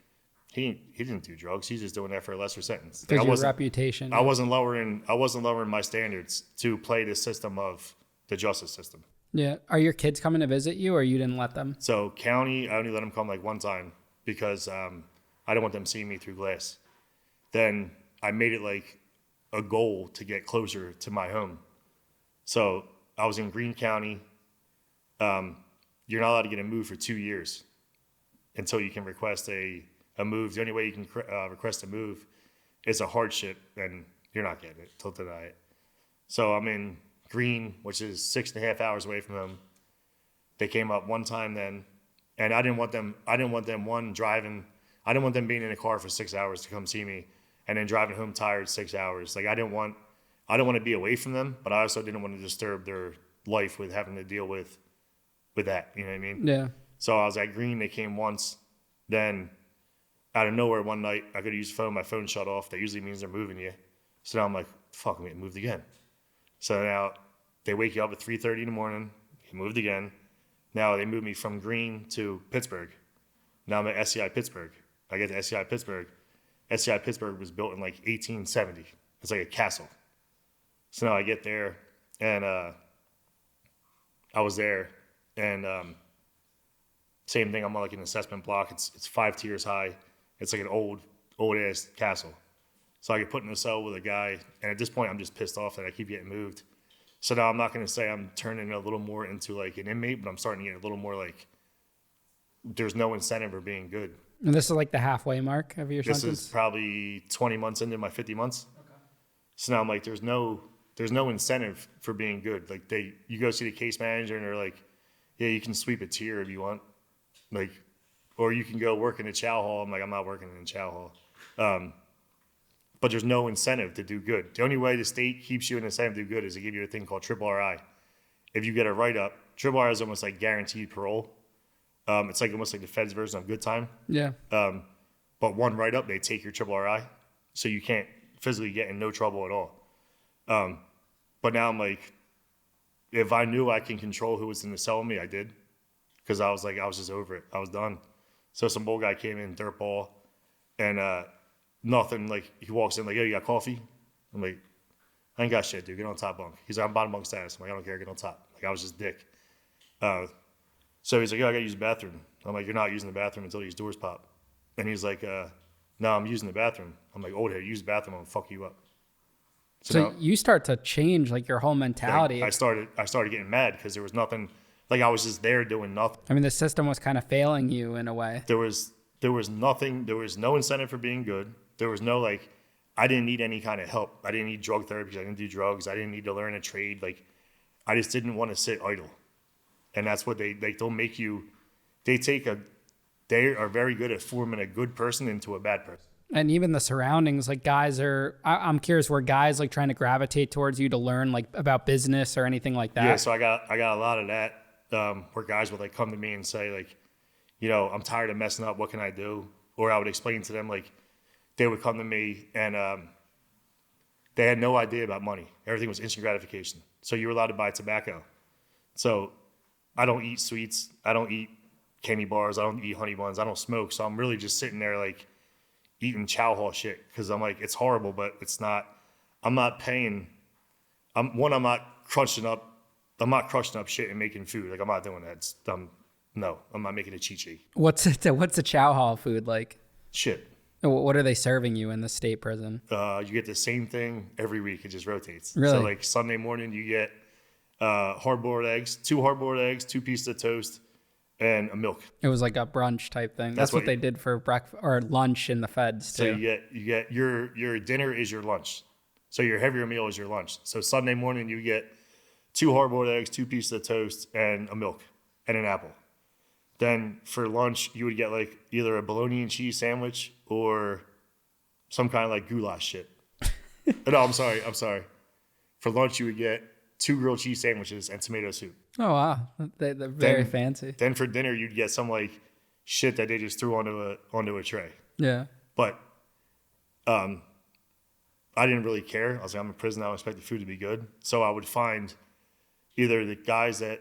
Speaker 2: he didn't do drugs. He's just doing that for a lesser sentence.
Speaker 1: Because your reputation.
Speaker 2: I wasn't lowering my standards to play the system of the justice system.
Speaker 1: Yeah. Are your kids coming to visit you, or you didn't let them?
Speaker 2: So county, I only let them come like one time because I don't want them seeing me through glass. Then I made it like a goal to get closer to my home. So I was in Greene County. You're not allowed to get a move for 2 years until you can request a move. The only way you can request a move is a hardship, and you're not getting it. They'll deny it. So I'm in Greene, which is 6.5 hours away from home. They came up one time then, and I didn't want them driving. I didn't want them being in a car for 6 hours to come see me, and then driving home tired 6 hours. Like I don't want to be away from them, but I also didn't want to disturb their life with having to deal with that. You know what I mean?
Speaker 1: Yeah.
Speaker 2: So I was at Greene. They came once. Then out of nowhere one night, I could use the phone. My phone shut off. That usually means they're moving you. So now I'm like, fuck, I'm getting moved again. So now they wake you up at 3:30 in the morning. You moved again. Now they moved me from Greene to Pittsburgh. Now I'm at SCI Pittsburgh. I get to SCI Pittsburgh. SCI Pittsburgh was built in like 1870. It's like a castle. So now I get there, and I was there, and same thing. I'm on like an assessment block. It's 5 tiers high. It's like an old ass castle. So I get put in a cell with a guy, and at this point I'm just pissed off that I keep getting moved. So now I'm not going to say I'm turning a little more into like an inmate, but I'm starting to get a little more like there's no incentive for being good.
Speaker 1: And this is like the halfway mark of your sentence?
Speaker 2: This is probably 20 months into my 50 months. Okay. So now I'm like, there's no incentive for being good. Like you go see the case manager and they're like, yeah, you can sweep a tier if you want. Like, or you can go work in a chow hall. I'm like, I'm not working in a chow hall. But there's no incentive to do good. The only way the state keeps you an incentive to do good is to give you a thing called triple RI. If you get a write-up, triple RI is almost like guaranteed parole. It's like almost like the Fed's version of good time.
Speaker 1: Yeah.
Speaker 2: But one write-up, they take your triple RI, so you can't physically get in no trouble at all. But now I'm like, if I knew I can control who was in the cell with me, I did. Because I was just over it. I was done. So some old guy came in, dirt ball, and nothing, like he walks in like, yo, you got coffee? I'm like, I ain't got shit, dude. Get on top bunk. He's like, I'm bottom bunk status. I'm like, I don't care. Get on top. Like, I was just dick. So he's like, yo, I got to use the bathroom. I'm like, you're not using the bathroom until these doors pop. And he's like, no, I'm using the bathroom. I'm like, old head, use the bathroom. I'm going to fuck you up.
Speaker 1: So
Speaker 2: now,
Speaker 1: you start to change like your whole mentality.
Speaker 2: I started getting mad because there was nothing, like I was just there doing nothing.
Speaker 1: I mean, the system was kind of failing you in a way.
Speaker 2: There was nothing, there was no incentive for being good. There was no like, I didn't need any kind of help. I didn't need drug therapy because I didn't do drugs. I didn't need to learn a trade. Like, I just didn't want to sit idle. And that's what they'll make you, they are very good at forming a good person into a bad person.
Speaker 1: And even the surroundings, like I'm curious, were guys like trying to gravitate towards you to learn like about business or anything like that?
Speaker 2: Yeah, so I got a lot of that where guys would like come to me and say like, you know, I'm tired of messing up. What can I do? Or I would explain to them, like, they would come to me and they had no idea about money. Everything was instant gratification. So you were allowed to buy tobacco. So I don't eat sweets. I don't eat candy bars. I don't eat honey buns. I don't smoke. So I'm really just sitting there like eating chow hall shit because I'm like, it's horrible, but it's not. I'm not paying. I'm not crushing up shit and making food. Like, I'm not doing that. No, I'm not making a cheat.
Speaker 1: What's a chow hall food like?
Speaker 2: Shit.
Speaker 1: What are they serving you in the state prison?
Speaker 2: You get the same thing every week. It just rotates.
Speaker 1: Really?
Speaker 2: So like Sunday morning, you get hard-boiled eggs, 2 hard-boiled eggs, 2 pieces of toast, and a milk.
Speaker 1: It was like a brunch type thing. That's what they did for breakfast or lunch in the feds too.
Speaker 2: So you get your dinner is your lunch. So your heavier meal is your lunch. So Sunday morning, you get 2 hard-boiled eggs, 2 pieces of toast, and a milk, and an apple. Then for lunch, you would get like either a bologna and cheese sandwich or some kind of like goulash shit. No, I'm sorry. For lunch, you would get 2 grilled cheese sandwiches and tomato soup.
Speaker 1: Oh, wow. They're very fancy.
Speaker 2: Then for dinner, you'd get some like shit that they just threw onto a tray.
Speaker 1: Yeah.
Speaker 2: But I didn't really care. I was like, I'm in prison. I don't expect the food to be good. So I would find either the guys there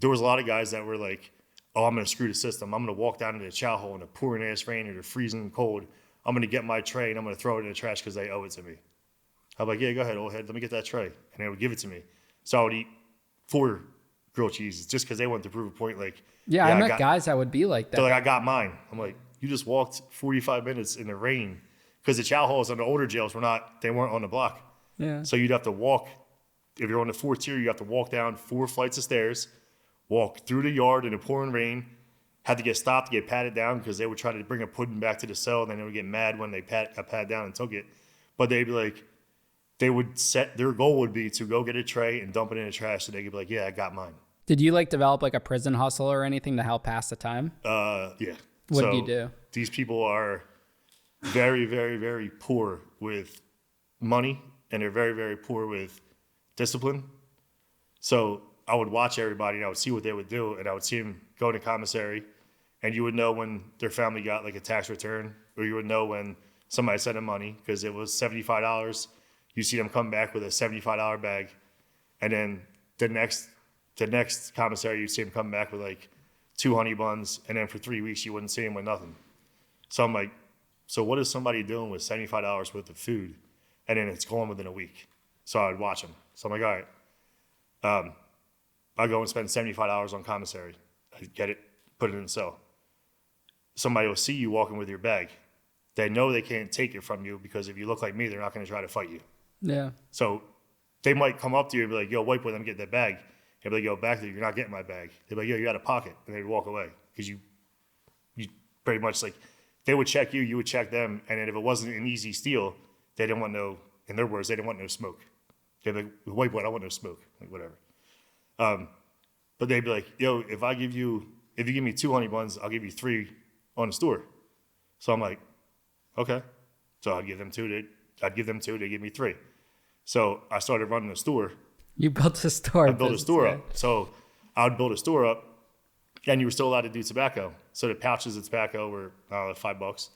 Speaker 2: was a lot of guys that were like, oh, I'm going to screw the system. I'm going to walk down into the chow hole in the pouring ass rain or the freezing cold. I'm going to get my tray and I'm going to throw it in the trash because they owe it to me. I'm like, yeah, go ahead, old head. Let me get that tray. And they would give it to me. So I would eat 4 grilled cheeses just because they wanted to prove a point. Like,
Speaker 1: yeah, I met guys that would be like that.
Speaker 2: They're like, I got mine. I'm like, you just walked 45 minutes in the rain because the chow halls on the older jails they weren't on the block.
Speaker 1: Yeah.
Speaker 2: So you'd have to walk. If you're on the 4th tier, you have to walk down 4 flights of stairs, walk through the yard in the pouring rain, had to get stopped to get patted down because they would try to bring a pudding back to the cell and then they would get mad when they got patted down and took it. But they'd be like, their goal would be to go get a tray and dump it in the trash so they could be like, yeah, I got mine.
Speaker 1: Did you like develop like a prison hustle or anything to help pass the time?
Speaker 2: Yeah.
Speaker 1: What did you do?
Speaker 2: These people are very, very, very poor with money and they're very, very poor with discipline. So I would watch everybody and I would see what they would do and I would see them go to commissary and you would know when their family got like a tax return or you would know when somebody sent them money because it was $75. You see them come back with a $75 bag and then the next commissary you see them come back with like 2 honey buns and then for 3 weeks you wouldn't see them with nothing. So I'm like, so what is somebody doing with $75 worth of food and then it's gone within a week? So I would watch them. So I'm like, all right. I go and spend $75 on commissary. I get it, put it in the cell. Somebody will see you walking with your bag. They know they can't take it from you because if you look like me, they're not going to try to fight you.
Speaker 1: Yeah.
Speaker 2: So they might come up to you and be like, yo, white boy, let me get that bag. They'll be like, yo, back there, you're not getting my bag. They'll be like, yo, you got a pocket. And they'd walk away because you pretty much like, they would check you, you would check them. And then if it wasn't an easy steal, they didn't want no, in their words, they didn't want no smoke. They'd be like, white boy, I don't want no smoke, like whatever. But they'd be like, yo, if you give me 2 honey buns, I'll give you 3 on the store. So I'm like, okay. So I'd give them 2, they give me 3. So I started running a store.
Speaker 1: You built a store.
Speaker 2: I built a store up. So I would build a store up and you were still allowed to do tobacco. So the pouches of tobacco were $5.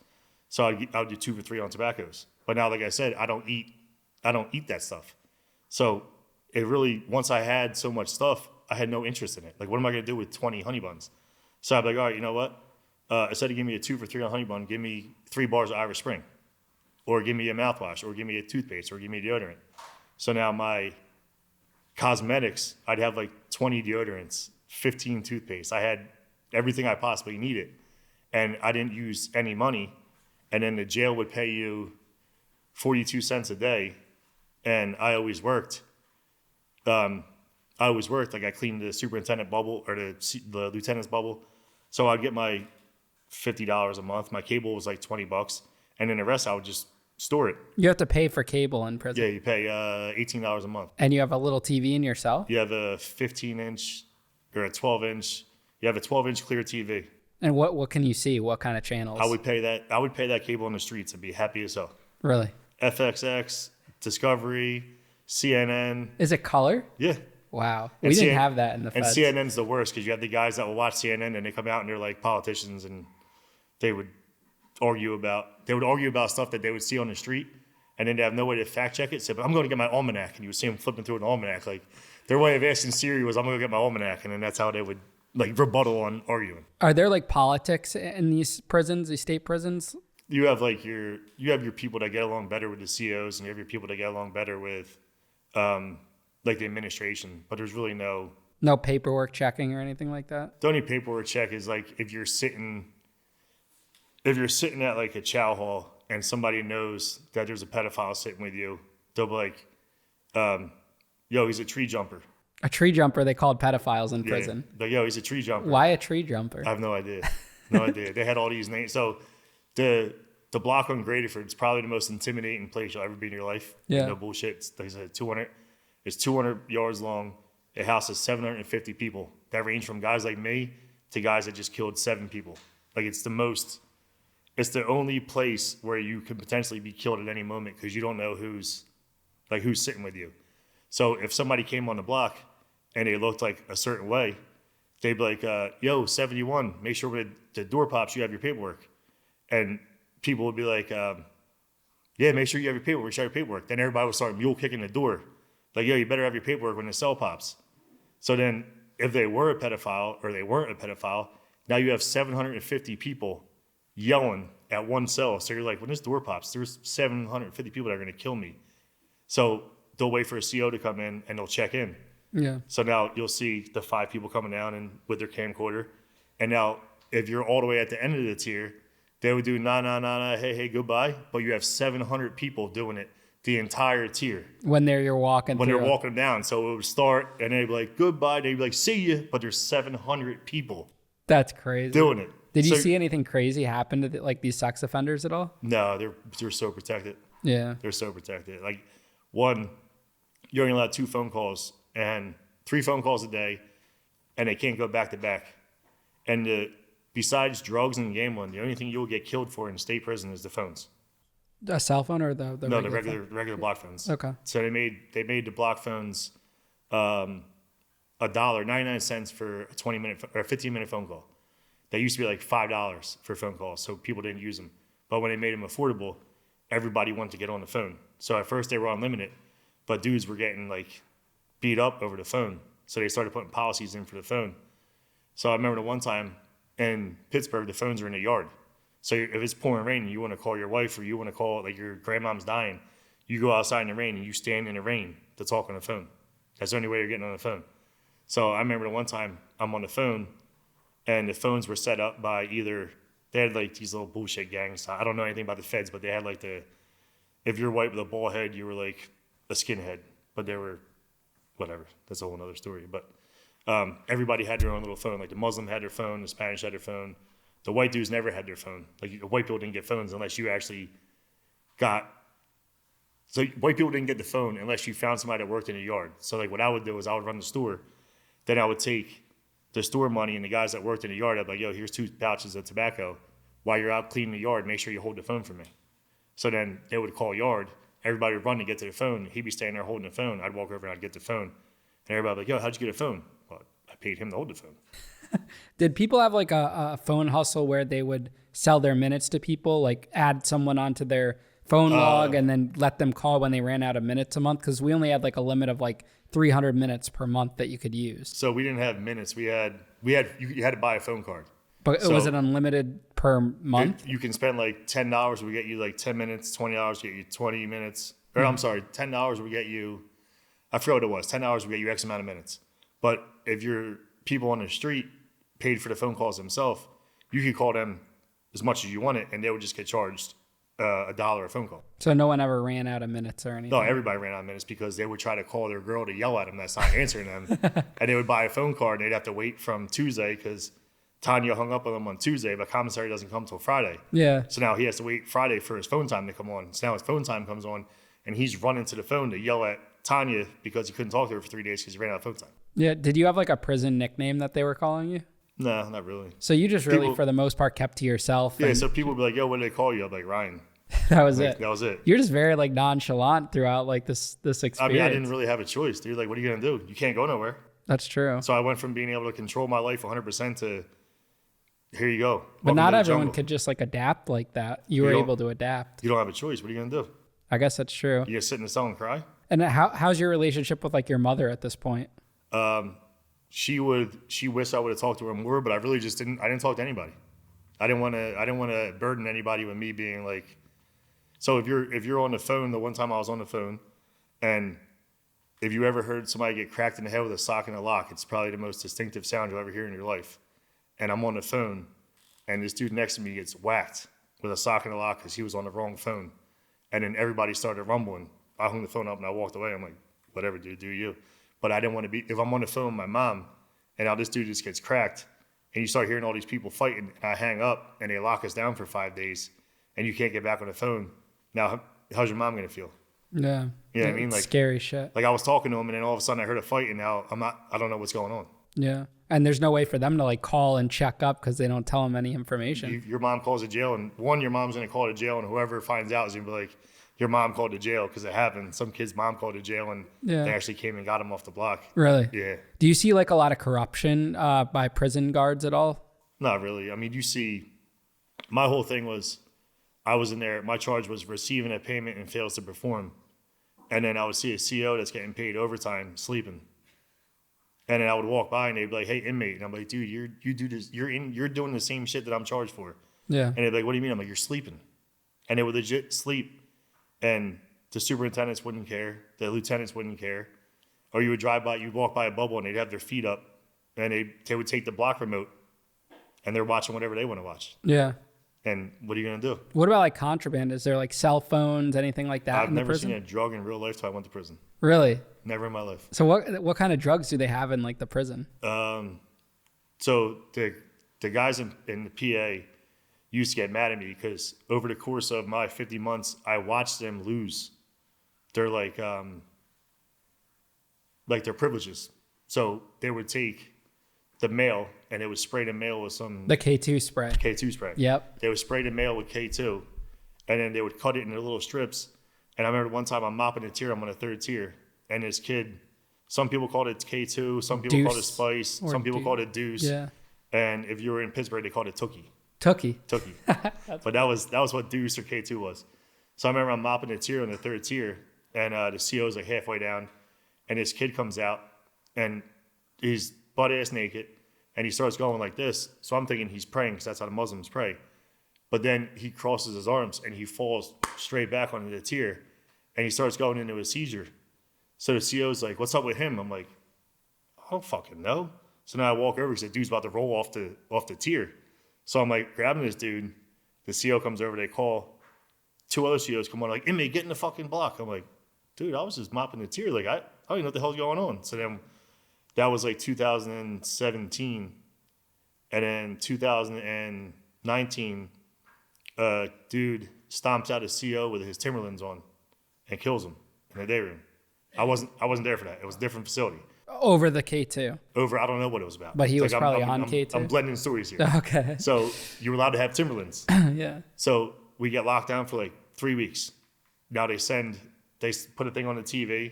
Speaker 2: So I would do 2 for $3 on tobaccos. But now, like I said, I don't eat that stuff. So it really, once I had so much stuff, I had no interest in it. Like, what am I going to do with 20 honey buns? So I'd be like, all right, you know what? Instead of giving me a 2 for $3 on honey bun, give me 3 bars of Irish Spring. Or give me a mouthwash, or give me a toothpaste, or give me a deodorant. So now my cosmetics, I'd have like 20 deodorants, 15 toothpaste. I had everything I possibly needed. And I didn't use any money. And then the jail would pay you 42 cents a day. And I always worked. Like I cleaned the superintendent bubble or the lieutenant's bubble. So I'd get my $50 a month. My cable was like $20. And then the rest I would just store it.
Speaker 1: You have to pay for cable in prison.
Speaker 2: Yeah, you pay $18 a month.
Speaker 1: And you have a little TV in your cell?
Speaker 2: You have a 15-inch or a 12-inch. You have a 12-inch clear TV.
Speaker 1: And what can you see? What kind of channels?
Speaker 2: I would pay that cable on the streets and be happy as hell.
Speaker 1: Really?
Speaker 2: FXX, Discovery, CNN.
Speaker 1: Is it color?
Speaker 2: Yeah.
Speaker 1: Wow. We didn't have that in the feds.
Speaker 2: And CNN's the worst because you have the guys that will watch CNN and they come out and they're like politicians and they would argue about stuff that they would see on the street and then they have no way to fact check it. So, but I'm going to get my almanac, and you would see them flipping through an almanac. Like their way of asking Siri was, I'm going to get my almanac, and then that's how they would like rebuttal on arguing.
Speaker 1: Are there like politics in these prisons, these state prisons?
Speaker 2: You have like your people that get along better with the COs, and you have your people that get along better with like the administration, but there's really no
Speaker 1: paperwork checking or anything like that.
Speaker 2: The only paperwork check is like if you're sitting at like a chow hall and somebody knows that there's a pedophile sitting with you, they'll be like, yo, he's a tree jumper.
Speaker 1: A tree jumper, they called pedophiles in prison.
Speaker 2: Like, yo, he's a tree jumper.
Speaker 1: Why a tree jumper?
Speaker 2: I have no idea. No idea. They had all these names. So the block on Graterford is probably the most intimidating place you'll ever be in your life.
Speaker 1: Yeah.
Speaker 2: No bullshit. It's 200 yards long. It houses 750 people that range from guys like me to guys that just killed 7 people. Like it's the only place where you could potentially be killed at any moment because you don't know who's sitting with you. So if somebody came on the block and they looked like a certain way, they'd be like, yo, 71, make sure with the door pops you have your paperwork. And people would be like, yeah, make sure you have your paperwork, show your paperwork. Then everybody would start mule kicking the door. Like, yo, you better have your paperwork when the cell pops. So then if they were a pedophile or they weren't a pedophile, now you have 750 people yelling at one cell. So you're like, when this door pops, there's 750 people that are going to kill me. So they'll wait for a CO to come in and they'll check in.
Speaker 1: Yeah.
Speaker 2: So now you'll see the 5 people coming down and with their camcorder. And now if you're all the way at the end of the tier, they would do nah, hey, goodbye. But you have 700 people doing it the entire tier.
Speaker 1: When you're walking
Speaker 2: down. So it would start and they'd be like, goodbye. They'd be like, see you. But there's 700 people.
Speaker 1: That's crazy.
Speaker 2: Doing it.
Speaker 1: Did you see anything crazy happen to like these sex offenders at all?
Speaker 2: No, they're so protected.
Speaker 1: Yeah.
Speaker 2: They're so protected. Like one, you're only allowed 2 phone calls and 3 phone calls a day, and they can't go back to back. And besides drugs and gambling, the only thing you'll get killed for in state prison is the phones.
Speaker 1: A cell phone or the
Speaker 2: regular block phones.
Speaker 1: Okay.
Speaker 2: So they made the block phones $1.99 for a 20-minute or a 15-minute phone call. They used to be like $5 for phone calls, so people didn't use them. But when they made them affordable, everybody wanted to get on the phone. So at first they were unlimited, but dudes were getting like beat up over the phone. So they started putting policies in for the phone. So I remember the one time in Pittsburgh, the phones are in the yard. So if it's pouring rain and you want to call your wife or you want to call like your grandmom's dying, you go outside in the rain and you stand in the rain to talk on the phone. That's the only way you're getting on the phone. So I remember the one time I'm on the phone and the phones were set up by they had like these little bullshit gangs. I don't know anything about the feds, but they had like if you're white with a bald head, you were like a skinhead, but they were whatever. That's a whole other story. But everybody had their own little phone. Like the Muslim had their phone, the Spanish had their phone. The white dudes never had their phone. Like white people didn't get phones unless you actually so white people didn't get the phone unless you found somebody that worked in the yard. So like what I would do is I would run the store. Then I would take the store money and the guys that worked in the yard, I'd be like, yo, here's 2 pouches of tobacco. While you're out cleaning the yard, make sure you hold the phone for me. So then they would call yard. Everybody would run to get to the phone. He'd be standing there holding the phone. I'd walk over and I'd get the phone. And everybody would be like, yo, how'd you get a phone? Well, I paid him to hold the phone.
Speaker 1: Did people have like a phone hustle where they would sell their minutes to people, like add someone onto their phone log and then let them call when they ran out of minutes a month? Because we only had like a limit of like 300 minutes per month that you could use.
Speaker 2: So we didn't have minutes. You had to buy a phone card.
Speaker 1: But was it unlimited per month?
Speaker 2: You can spend like $10. We get you like 10 minutes. $20 get you 20 minutes. Or I'm sorry, $10 we get you I forgot what it was. $10 will get you X amount of minutes. But if your people on the street paid for the phone calls themselves, you could call them as much as you wanted, and they would just get charged $1 a phone call.
Speaker 1: So no one ever ran out of minutes or anything?
Speaker 2: No, everybody ran out of minutes because they would try to call their girl to yell at them that's not answering them. And they would buy a phone card, and they'd have to wait from Tuesday because Tanya hung up on them on Tuesday, but commissary doesn't come till Friday.
Speaker 1: Yeah.
Speaker 2: So now he has to wait Friday for his phone time to come on. So now his phone time comes on, and he's running to the phone to yell at Tanya because he couldn't talk to her for 3 days because he ran out of phone time.
Speaker 1: Yeah. Did you have like a prison nickname that they were calling you?
Speaker 2: No, not really.
Speaker 1: So you just really, for the most part, kept to yourself.
Speaker 2: Yeah, so people would be like, yo, what did they call you? I'd be like, Ryan.
Speaker 1: That was
Speaker 2: Like,
Speaker 1: it.
Speaker 2: that was it.
Speaker 1: You're just very like nonchalant throughout like this experience.
Speaker 2: I mean, I didn't really have a choice, dude. Like, what are you going to do? You can't go nowhere.
Speaker 1: That's true.
Speaker 2: So I went from being able to control my life 100% to here you go.
Speaker 1: But
Speaker 2: Welcome
Speaker 1: not
Speaker 2: to the
Speaker 1: everyone
Speaker 2: jungle.
Speaker 1: could just like adapt like that. You were able to adapt.
Speaker 2: You don't have a choice. What are you going to do?
Speaker 1: I guess that's true.
Speaker 2: You just sit in the cell and cry?
Speaker 1: And how's your relationship with like your mother at this point?
Speaker 2: She wished I would have talked to her more, but I really just didn't. I didn't talk to anybody. I didn't want to burden anybody with me being like. So if you're on the phone, the one time I was on the phone, and if you ever heard somebody get cracked in the head with a sock and a lock, it's probably the most distinctive sound you'll ever hear in your life. And I'm on the phone, and this dude next to me gets whacked with a sock and a lock because he was on the wrong phone, and then everybody started rumbling. I hung the phone up and I walked away. I'm like, whatever, dude, do you? But I didn't want to be, if I'm on the phone with my mom and now this dude just gets cracked and you start hearing all these people fighting and I hang up and they lock us down for 5 days and you can't get back on the phone. Now, how's your mom going to feel?
Speaker 1: Yeah.
Speaker 2: You know what I mean? Like
Speaker 1: scary shit.
Speaker 2: Like I was talking to him and then all of a sudden I heard a fight and now I don't know what's going on.
Speaker 1: Yeah. And there's no way for them to like call and check up because they don't tell them any information.
Speaker 2: Your mom calls the jail and your mom's going to call the jail and whoever finds out is going to be like, your mom called to jail because it happened. Some kid's mom called to jail and they actually came and got him off the block.
Speaker 1: Really?
Speaker 2: Yeah.
Speaker 1: Do you see like a lot of corruption by prison guards at all?
Speaker 2: Not really. I mean, you see, my whole thing was I was in there. My charge was receiving a payment and fails to perform. And then I would see a CO that's getting paid overtime sleeping. And then I would walk by and they'd be like, hey, inmate. And I'm like, dude, you do this. You're doing the same shit that I'm charged for.
Speaker 1: Yeah.
Speaker 2: And they'd be like, what do you mean? I'm like, you're sleeping. And they would legit sleep. And the superintendents wouldn't care. The lieutenants wouldn't care. Or you would you'd walk by a bubble and they'd have their feet up and they would take the block remote and they're watching whatever they want to watch.
Speaker 1: Yeah.
Speaker 2: And what are you going to do?
Speaker 1: What about like contraband? Is there like cell phones, anything like that
Speaker 2: I've
Speaker 1: in the
Speaker 2: never
Speaker 1: prison?
Speaker 2: seen a drug in real life till I went to prison.
Speaker 1: Really?
Speaker 2: Never in my life.
Speaker 1: So what kind of drugs do they have in like the prison?
Speaker 2: So the guys in the PA used to get mad at me because over the course of my 50 months, I watched them lose their their privileges. So they would take the mail and they would spray the mail with
Speaker 1: The K2 spray.
Speaker 2: K2 spray.
Speaker 1: Yep.
Speaker 2: They would spray the mail with K2 and then they would cut it into little strips. And I remember one time I'm mopping a tier, I'm on a third tier, and this kid, some people called it K2, some people called it Spice, some people called it Deuce.
Speaker 1: Yeah.
Speaker 2: And if you were in Pittsburgh, they called it Tookie.
Speaker 1: Tookie.
Speaker 2: But that was what Deuce or K2 was. So I remember I'm mopping a tier on the third tier, and the CO's like halfway down, and this kid comes out, and he's butt-ass naked, and he starts going like this. So I'm thinking he's praying because that's how the Muslims pray. But then he crosses his arms, and he falls straight back onto the tier, and he starts going into a seizure. So the CO's like, what's up with him? I'm like, I don't fucking know. So now I walk over because the dude's about to roll off the tier. So I'm like grabbing this dude. The CO comes over. They call 2 other COs come on like, inmate, get in the fucking block. I'm like, dude, I was just mopping the tier. Like, I don't even know what the hell's going on. So then that was like 2017. And then 2019, dude stomps out a CO with his Timberlands on and kills him in the day room. I wasn't there for that. It was a different facility.
Speaker 1: Over the K2.
Speaker 2: I don't know what it was about.
Speaker 1: But he was probably
Speaker 2: I'm
Speaker 1: on K2.
Speaker 2: I'm blending stories here.
Speaker 1: Okay.
Speaker 2: So you were allowed to have Timberlands.
Speaker 1: Yeah.
Speaker 2: So we get locked down for like 3 weeks. Now they put a thing on the TV.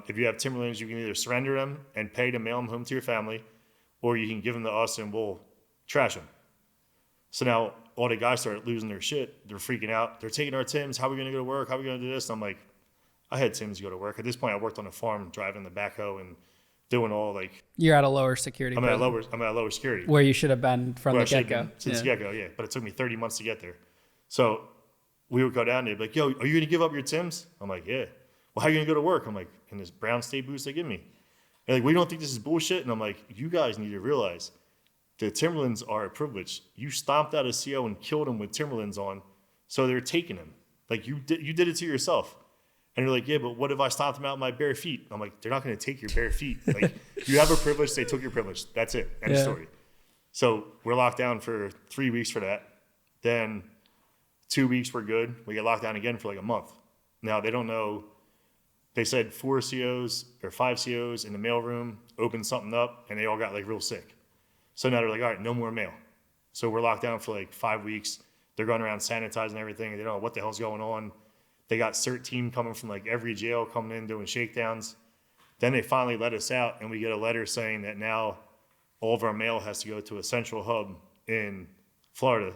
Speaker 2: If you have Timberlands, you can either surrender them and pay to mail them home to your family, or you can give them to us and we'll trash them. So now all the guys start losing their shit. They're freaking out. They're taking our Tims. How are we going to go to work? How are we going to do this? And I'm like, I had Tims to go to work. At this point, I worked on a farm, driving the backhoe and doing all like.
Speaker 1: You're at a lower security.
Speaker 2: I'm at a lower security.
Speaker 1: Where you should have been from the get-go.
Speaker 2: Since the get-go, yeah. But it took me 30 months to get there. So we would go down there, be like, yo, are you going to give up your Tims? I'm like, yeah. well, how are you going to go to work? I'm like, in this brown state boots they give me. They're like, we don't think this is bullshit. And I'm like, you guys need to realize the Timberlands are a privilege. You stomped out a CO and killed him with Timberlands on, so they're taking him. Like, you did it to yourself. And you're like, yeah, but what if I stomped him out in my bare feet? I'm like, they're not going to take your bare feet. Like, you have a privilege, they took your privilege. That's it. End of story. So we're locked down for 3 weeks for that. Then 2 weeks we're good. We get locked down again for like a month. Now, they don't know. They said 4 COs or 5 COs in the mailroom opened something up, and they all got like real sick. So now they're like, all right, no more mail. So we're locked down for like 5 weeks. They're going around sanitizing everything. They don't know what the hell's going on. They got CERT team coming from like every jail coming in doing shakedowns. Then they finally let us out, and we get a letter saying that now all of our mail has to go to a central hub in Florida.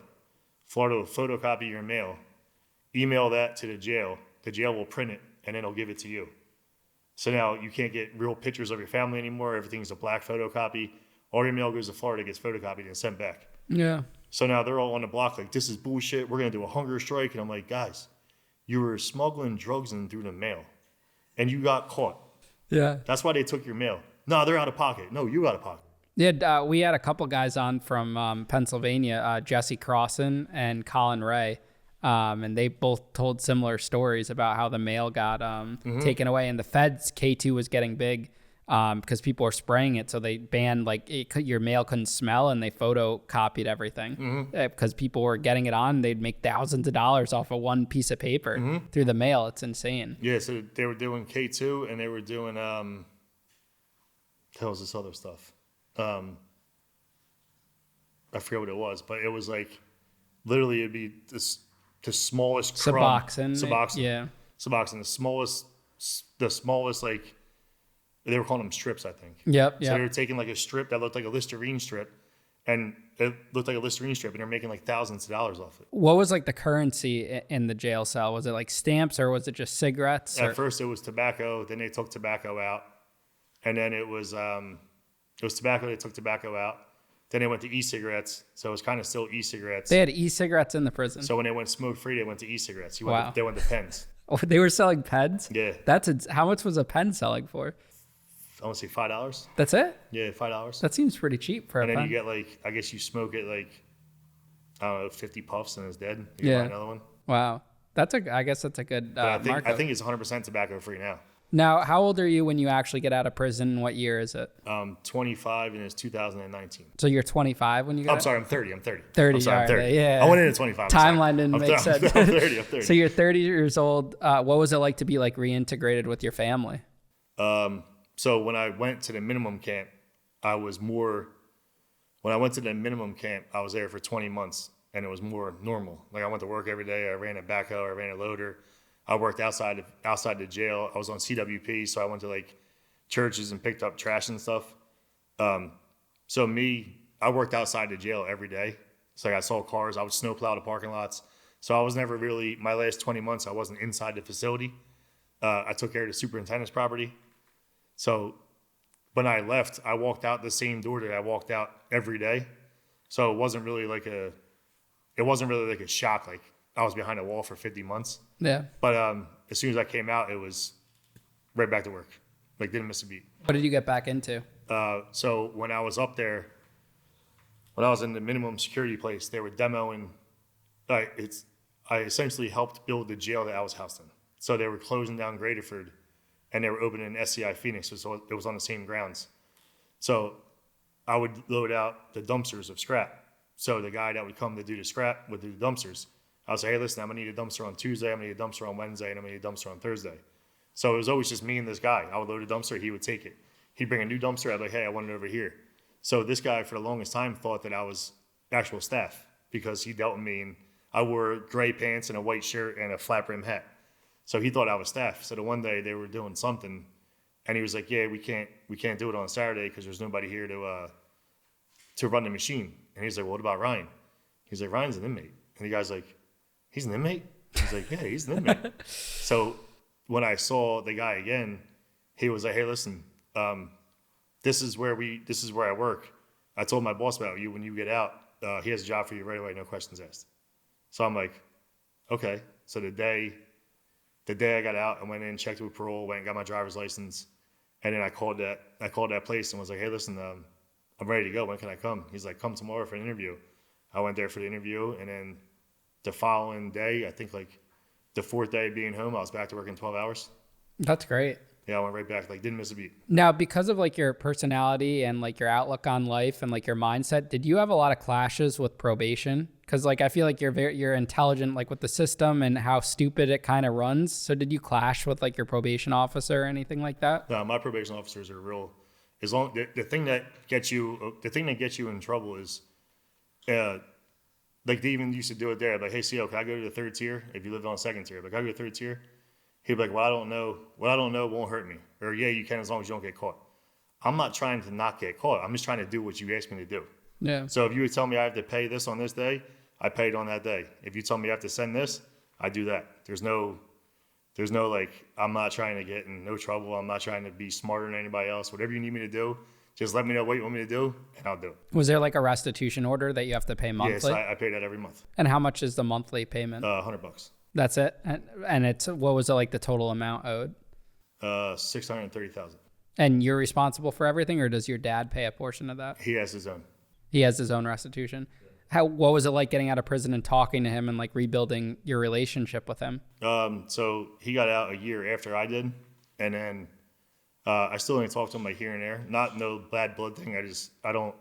Speaker 2: Florida will photocopy your mail, email that to the jail. The jail will print it, and then it'll give it to you. So now you can't get real pictures of your family anymore. Everything's a black photocopy. All your mail goes to Florida, gets photocopied, and sent back.
Speaker 1: Yeah.
Speaker 2: So now they're all on the block like, this is bullshit. We're going to do a hunger strike. And I'm like, guys, you were smuggling drugs in through the mail, and you got caught.
Speaker 1: Yeah.
Speaker 2: That's why they took your mail. No, they're out of pocket. No, you out of pocket.
Speaker 1: Yeah, we had a couple guys on from Pennsylvania, Jesse Crossan and Colin Ray, and they both told similar stories about how the mail got taken away, and the feds, K2 was getting big because people were spraying it, so they banned your mail couldn't smell, and they photocopied everything because people were getting it on. They'd make thousands of dollars off of one piece of paper through the mail. It's insane.
Speaker 2: Yeah, so they were doing K2, and they were doing what was this other stuff? I forget what it was, but it was like literally it'd be the smallest
Speaker 1: Suboxone.
Speaker 2: Suboxone, the smallest like they were calling them strips, I think.
Speaker 1: Yep.
Speaker 2: So they were taking like a strip that looked like a Listerine strip, and it looked like a Listerine strip, and they're making like thousands of dollars off it.
Speaker 1: What was like the currency in the jail cell? Was it like stamps, or was it just cigarettes?
Speaker 2: At first it was tobacco, then they took tobacco out, and then it was tobacco, they took tobacco out. Then they went to e-cigarettes, so it was kind of still e-cigarettes.
Speaker 1: They had e-cigarettes in the prison.
Speaker 2: So when they went smoke-free, they went to e-cigarettes.
Speaker 1: Wow.
Speaker 2: They went to pens.
Speaker 1: Oh, they were selling pens?
Speaker 2: Yeah.
Speaker 1: How much was a pen selling for?
Speaker 2: I want to say $5.
Speaker 1: That's it?
Speaker 2: Yeah, $5.
Speaker 1: That seems pretty cheap for a pen.
Speaker 2: And then you get like, I guess you smoke it like, I don't know, 50 puffs and it's dead. You can buy another one.
Speaker 1: Wow. I guess that's a good markup.
Speaker 2: I think it's 100% tobacco-free now.
Speaker 1: Now, how old are you when you actually get out of prison? What year is it?
Speaker 2: 25, and it's 2019.
Speaker 1: So you're 25 when you got
Speaker 2: I'm sorry, I'm 30.
Speaker 1: 30.
Speaker 2: I'm sorry, I'm 30.
Speaker 1: Yeah.
Speaker 2: I went in at 25.
Speaker 1: Timeline didn't make sense.
Speaker 2: I'm 30.
Speaker 1: So you're 30 years old. What was it like to be like reintegrated with your family?
Speaker 2: So when I went to the minimum camp, I was there for 20 months, and it was more normal. Like I went to work every day. I ran a backhoe. I ran a loader. I worked outside the jail. I was on CWP, so I went to like churches and picked up trash and stuff. I worked outside the jail every day. So like I saw cars. I would snowplow the parking lots. So I was never really, my last 20 months, I wasn't inside the facility. I took care of the superintendent's property. So when I left, I walked out the same door that I walked out every day. So it wasn't really like a shock. Like I was behind a wall for 50 months.
Speaker 1: Yeah.
Speaker 2: But as soon as I came out, it was right back to work. Like didn't miss a beat.
Speaker 1: What did you get back into?
Speaker 2: So when I was up there, when I was in the minimum security place, they were demoing. I essentially helped build the jail that I was housed in. So they were closing down Graterford, and they were opening SCI Phoenix, so it was on the same grounds. So I would load out the dumpsters of scrap. So the guy that would come to do the scrap would do the dumpsters. I would say, hey, listen, I'm going to need a dumpster on Tuesday, I'm going to need a dumpster on Wednesday, and I'm going to need a dumpster on Thursday. So it was always just me and this guy. I would load a dumpster, he would take it. He'd bring a new dumpster, I'd be like, hey, I want it over here. So this guy, for the longest time, thought that I was actual staff because he dealt with me, and I wore gray pants and a white shirt and a flat brim hat. So he thought I was staff. So the one day they were doing something, and he was like, yeah, we can't do it on Saturday because there's nobody here to run the machine. And he's like, well, what about Ryan? He's like, Ryan's an inmate. And the guy's like, he's an inmate? He's like, yeah, he's an inmate. So when I saw the guy again, he was like, hey, listen, this is where I work. I told my boss about you. When you get out, he has a job for you right away, no questions asked. So I'm like, okay. So the day The day I got out, I went in, checked with parole, went and got my driver's license. And then I called that place and was like, hey, listen, I'm ready to go. When can I come? He's like, come tomorrow for an interview. I went there for the interview, and then the following day, I think like the fourth day of being home, I was back to working 12 hours.
Speaker 1: That's great.
Speaker 2: Yeah, I went right back, like didn't miss a beat.
Speaker 1: Now, because of like your personality and like your outlook on life and like your mindset, did you have a lot of clashes with probation? Because like I feel like you're intelligent like with the system and how stupid it kind of runs. So did you clash with like your probation officer or anything like that?
Speaker 2: No, my probation officers are real. As long the thing that gets you in trouble is, like they even used to do it there. Like, hey, CO, can I go to the third tier? If you live on second tier, like I go to the third tier. He'd be like, well, I don't know. What I don't know won't hurt me. Or yeah, you can as long as you don't get caught. I'm not trying to not get caught. I'm just trying to do what you asked me to do.
Speaker 1: Yeah.
Speaker 2: So if you would tell me I have to pay this on this day, I pay it on that day. If you tell me I have to send this, I do that. There's no like, I'm not trying to get in no trouble. I'm not trying to be smarter than anybody else. Whatever you need me to do, just let me know what you want me to do, and I'll do it.
Speaker 1: Was there like a restitution order that you have to pay monthly?
Speaker 2: Yes, I pay that every month.
Speaker 1: And how much is the monthly payment?
Speaker 2: $100.
Speaker 1: That's it? And it's, what was it like the total amount owed?
Speaker 2: $630,000.
Speaker 1: And you're responsible for everything, or does your dad pay a portion of that?
Speaker 2: He has his own.
Speaker 1: He has his own restitution. What was it like getting out of prison and talking to him and like rebuilding your relationship with him?
Speaker 2: So he got out a year after I did, and then I still only talk to him like here and there. Not no bad blood thing. I don't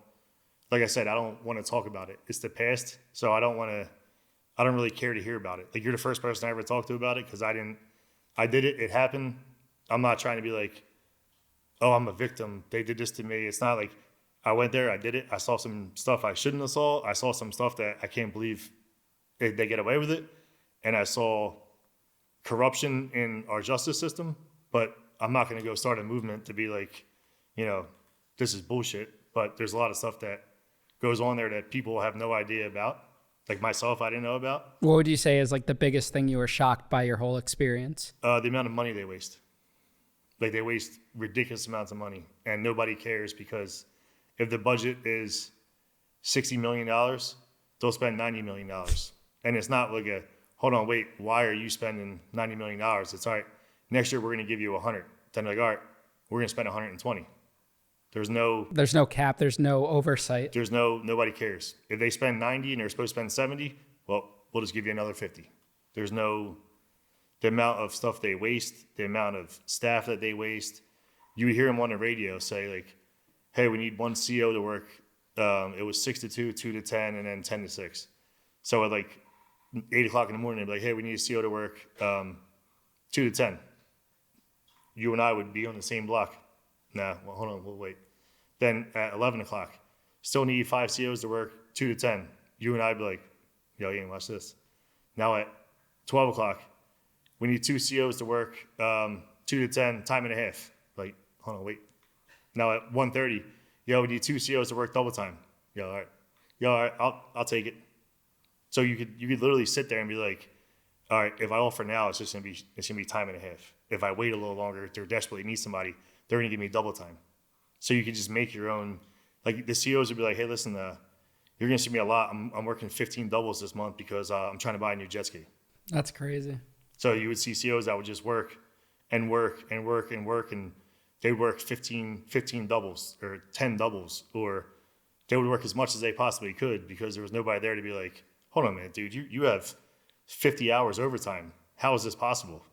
Speaker 2: like I said, I don't want to talk about it. It's the past, so I don't really care to hear about it. Like, you're the first person I ever talked to about it, because I did it. It happened. I'm not trying to be like, oh, I'm a victim. They did this to me. It's not like I went there, I did it. I saw some stuff I shouldn't have saw. I saw some stuff that I can't believe they get away with it. And I saw corruption in our justice system, but I'm not going to go start a movement to be like, this is bullshit. But there's a lot of stuff that goes on there that people have no idea about. Like myself, I didn't know about.
Speaker 1: What would you say is like the biggest thing you were shocked by your whole experience?
Speaker 2: The amount of money they waste. Like, they waste ridiculous amounts of money, and nobody cares, because if the budget is $60 million, they'll spend $90 million. And it's not like hold on, wait, why are you spending $90 million? It's all right, next year we're going to give you 100. Then they're like, all right, we're going to spend 120. There's no cap. There's no oversight. Nobody cares. If they spend 90 and they're supposed to spend 70, well, we'll just give you another 50. There's no, the amount of stuff they waste, the amount of staff that they waste. You would hear them on the radio say like, hey, we need one CO to work. It was 6 to 2, 2 to 10, and then 10 to 6. So at like 8 o'clock in the morning, they'd be like, hey, we need a CO to work 2 to 10. You and I would be on the same block. Nah, well, hold on, we'll wait. Then at 11 o'clock, still need 5 COs to work 2 to 10. You and I would be like, yo, Ian, watch this. Now at 12 o'clock, we need 2 COs to work 2 to 10, time and a half. Like, hold on, wait. Now at 1:30, yo, we need 2 COs to work double time. Yo, all right, I'll take it. So you could literally sit there and be like, all right, if I offer now, it's gonna be time and a half. If I wait a little longer, if they desperately need somebody, they're gonna give me double time. So you can just make your own. Like, the COs would be like, hey, listen, you're gonna see me a lot. I'm working 15 doubles this month because I'm trying to buy a new jet ski.
Speaker 1: That's crazy.
Speaker 2: So you would see COs that would just work and work and work and work, and they would work 15 doubles or 10 doubles, or they would work as much as they possibly could, because there was nobody there to be like, hold on a minute, dude, you have 50 hours overtime. How is this possible?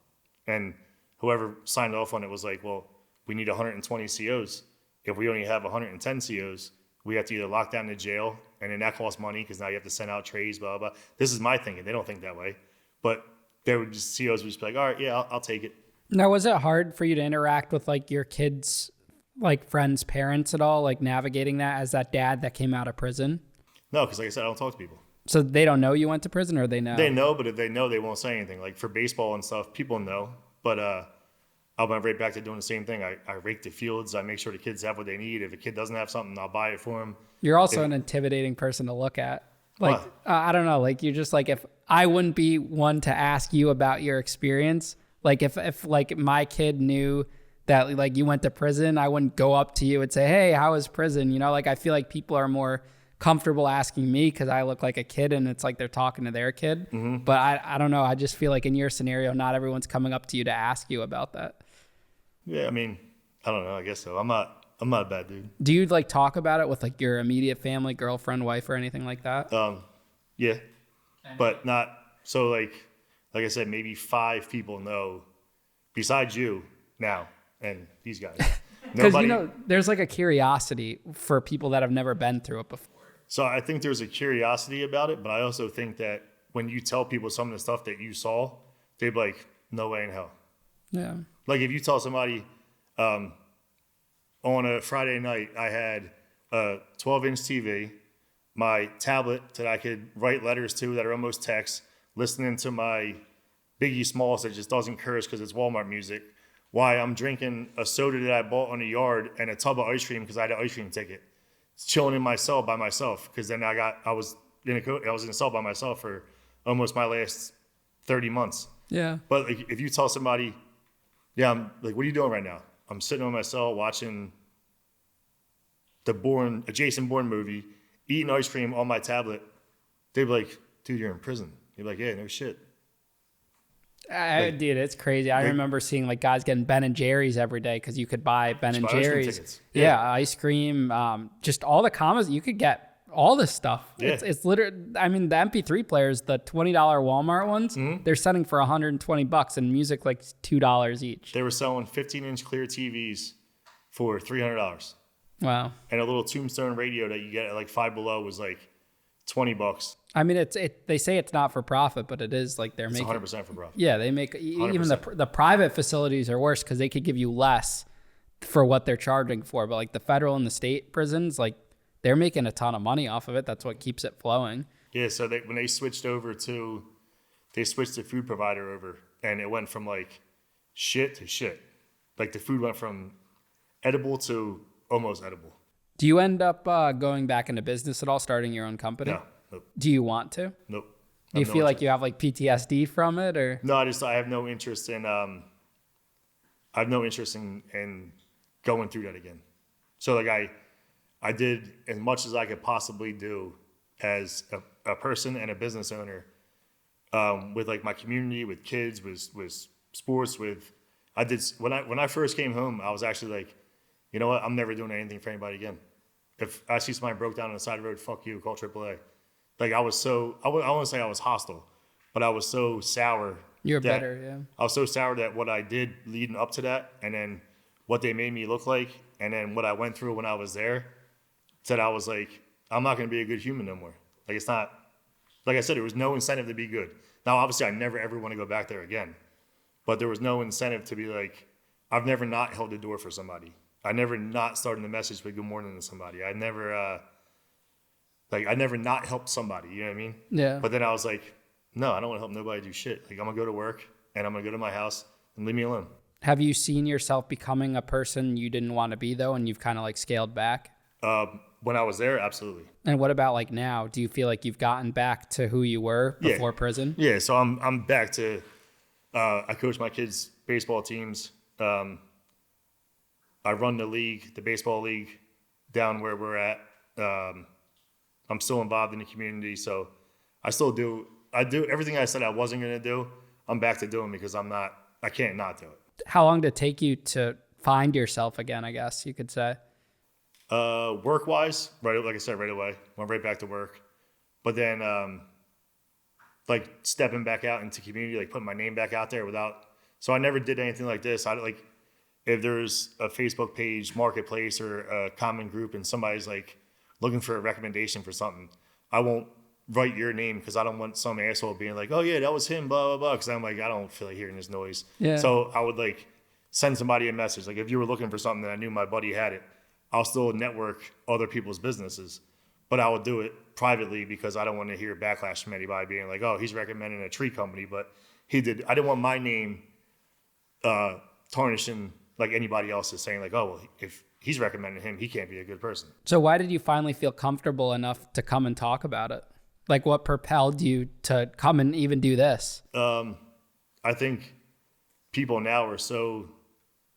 Speaker 2: And whoever signed off on it was like, well, we need 120 COs. If we only have 110 COs, we have to either lock down the jail, and then that costs money because now you have to send out trays, blah, blah, blah. This is my thinking. They don't think that way. But COs would just be like, all right, yeah, I'll take it.
Speaker 1: Now, was it hard for you to interact with like your kids, like friends' parents at all, like navigating that as that dad that came out of prison?
Speaker 2: No, because like I said, I don't talk to people.
Speaker 1: So they don't know you went to prison, or they know?
Speaker 2: They know, but if they know, they won't say anything. Like for baseball and stuff, people know. But I went right back to doing the same thing. I rake the fields. I make sure the kids have what they need. If a kid doesn't have something, I'll buy it for them.
Speaker 1: You're also an intimidating person to look at. Like, I don't know, like you're just like, if I wouldn't be one to ask you about your experience, like if like my kid knew that like you went to prison, I wouldn't go up to you and say, hey, how was prison? You know, like I feel like people are more comfortable asking me because I look like a kid and it's like they're talking to their kid. But I don't know. I just feel like in your scenario, not everyone's coming up to you to ask you about that.
Speaker 2: Yeah, I mean, I don't know. I guess so. I'm not a bad dude.
Speaker 1: Do you like talk about it with like your immediate family, girlfriend, wife, or anything like that?
Speaker 2: Yeah, but not so like I said, maybe 5 people know besides you now and these guys.
Speaker 1: Because there's like a curiosity for people that have never been through it before.
Speaker 2: So I think there's a curiosity about it, but I also think that when you tell people some of the stuff that you saw, they'd be like, no way in hell.
Speaker 1: Yeah.
Speaker 2: Like if you tell somebody on a Friday night, I had a 12-inch TV, my tablet that I could write letters to that are almost text, listening to my Biggie Smalls that just doesn't curse because it's Walmart music, why I'm drinking a soda that I bought on the yard and a tub of ice cream because I had an ice cream ticket. It's chilling in my cell by myself because then I was in a cell by myself for almost my last 30 months.
Speaker 1: Yeah.
Speaker 2: But like, if you tell somebody, yeah, I'm like, what are you doing right now? I'm sitting on my cell watching a Jason Bourne movie, eating ice cream on my tablet. They'd be like, dude, you're in prison. You'd be like, yeah, no shit.
Speaker 1: Dude, it's crazy. I remember seeing like guys getting Ben and Jerry's every day because you could buy Ben and Jerry's. Yeah, ice cream. Just all the commas you could get. All this stuff.
Speaker 2: Yeah.
Speaker 1: It's literally. I mean, the MP3 players, the $20 Walmart ones, they're selling for $120, and music like $2 each.
Speaker 2: They were selling 15-inch clear TVs for $300.
Speaker 1: Wow.
Speaker 2: And a little Tombstone radio that you get at like Five Below was like $20.
Speaker 1: I mean, they say it's not for profit, but it is like
Speaker 2: It's 100% for profit.
Speaker 1: Yeah, they make
Speaker 2: 100%.
Speaker 1: even the private facilities are worse because they could give you less for what they're charging for. But like the federal and the state prisons, like they're making a ton of money off of it. That's what keeps it flowing.
Speaker 2: Yeah, so when they switched the food provider over, and it went from like shit to shit. Like the food went from edible to almost edible.
Speaker 1: Do you end up going back into business at all, starting your own company?
Speaker 2: No. Nope.
Speaker 1: Do you want to?
Speaker 2: Nope.
Speaker 1: Do you feel like you have like PTSD from it, or?
Speaker 2: No, I have no interest in in going through that again. So like I did as much as I could possibly do as a person and a business owner, with like my community, with kids, with sports, when I first came home, I was actually like, you know what, I'm never doing anything for anybody again. If I see somebody broke down on the side of the road, fuck you, call AAA. Like I wouldn't say I was hostile, but I was so sour.
Speaker 1: You're better, yeah.
Speaker 2: I was so sour that what I did leading up to that, and then what they made me look like, and then what I went through when I was there, that I was like, I'm not going to be a good human no more. Like it's not, like I said, there was no incentive to be good. Now, obviously, I never ever want to go back there again, but there was no incentive to be like, I've never not held the door for somebody. I never not started the message with good morning to somebody. I never not helped somebody, you know what I mean?
Speaker 1: Yeah.
Speaker 2: But then I was like, no, I don't want to help nobody do shit. Like I'm going to go to work and I'm going to go to my house and leave me alone.
Speaker 1: Have you seen yourself becoming a person you didn't want to be though, and you've kind of like scaled back?
Speaker 2: When I was there, absolutely.
Speaker 1: And what about like now? Do you feel like you've gotten back to who you were before prison?
Speaker 2: Yeah, so I'm back to, I coach my kids' baseball teams. I run the baseball league down where we're at. I'm still involved in the community, so I do everything I said I wasn't going to do. I'm back to doing because I can't not do it.
Speaker 1: How long did it take you to find yourself again, I guess you could say?
Speaker 2: Work-wise, right, like I said, right away. Went right back to work. But then, like, stepping back out into community, like, putting my name back out there so I never did anything like this. If there's a Facebook page, marketplace, or a common group, and somebody's, like, looking for a recommendation for something, I won't write your name because I don't want some asshole being like, oh, yeah, that was him, blah, blah, blah, because I'm like, I don't feel like hearing this noise.
Speaker 1: Yeah.
Speaker 2: So I would, like, send somebody a message. Like, if you were looking for something that I knew my buddy had it, I'll still network other people's businesses, but I would do it privately because I don't want to hear backlash from anybody being like, oh, he's recommending a tree company, but I didn't want my name tarnishing like anybody else is saying like, oh, well, if he's recommending him, he can't be a good person.
Speaker 1: So why did you finally feel comfortable enough to come and talk about it? Like what propelled you to come and even do this?
Speaker 2: I think people now are so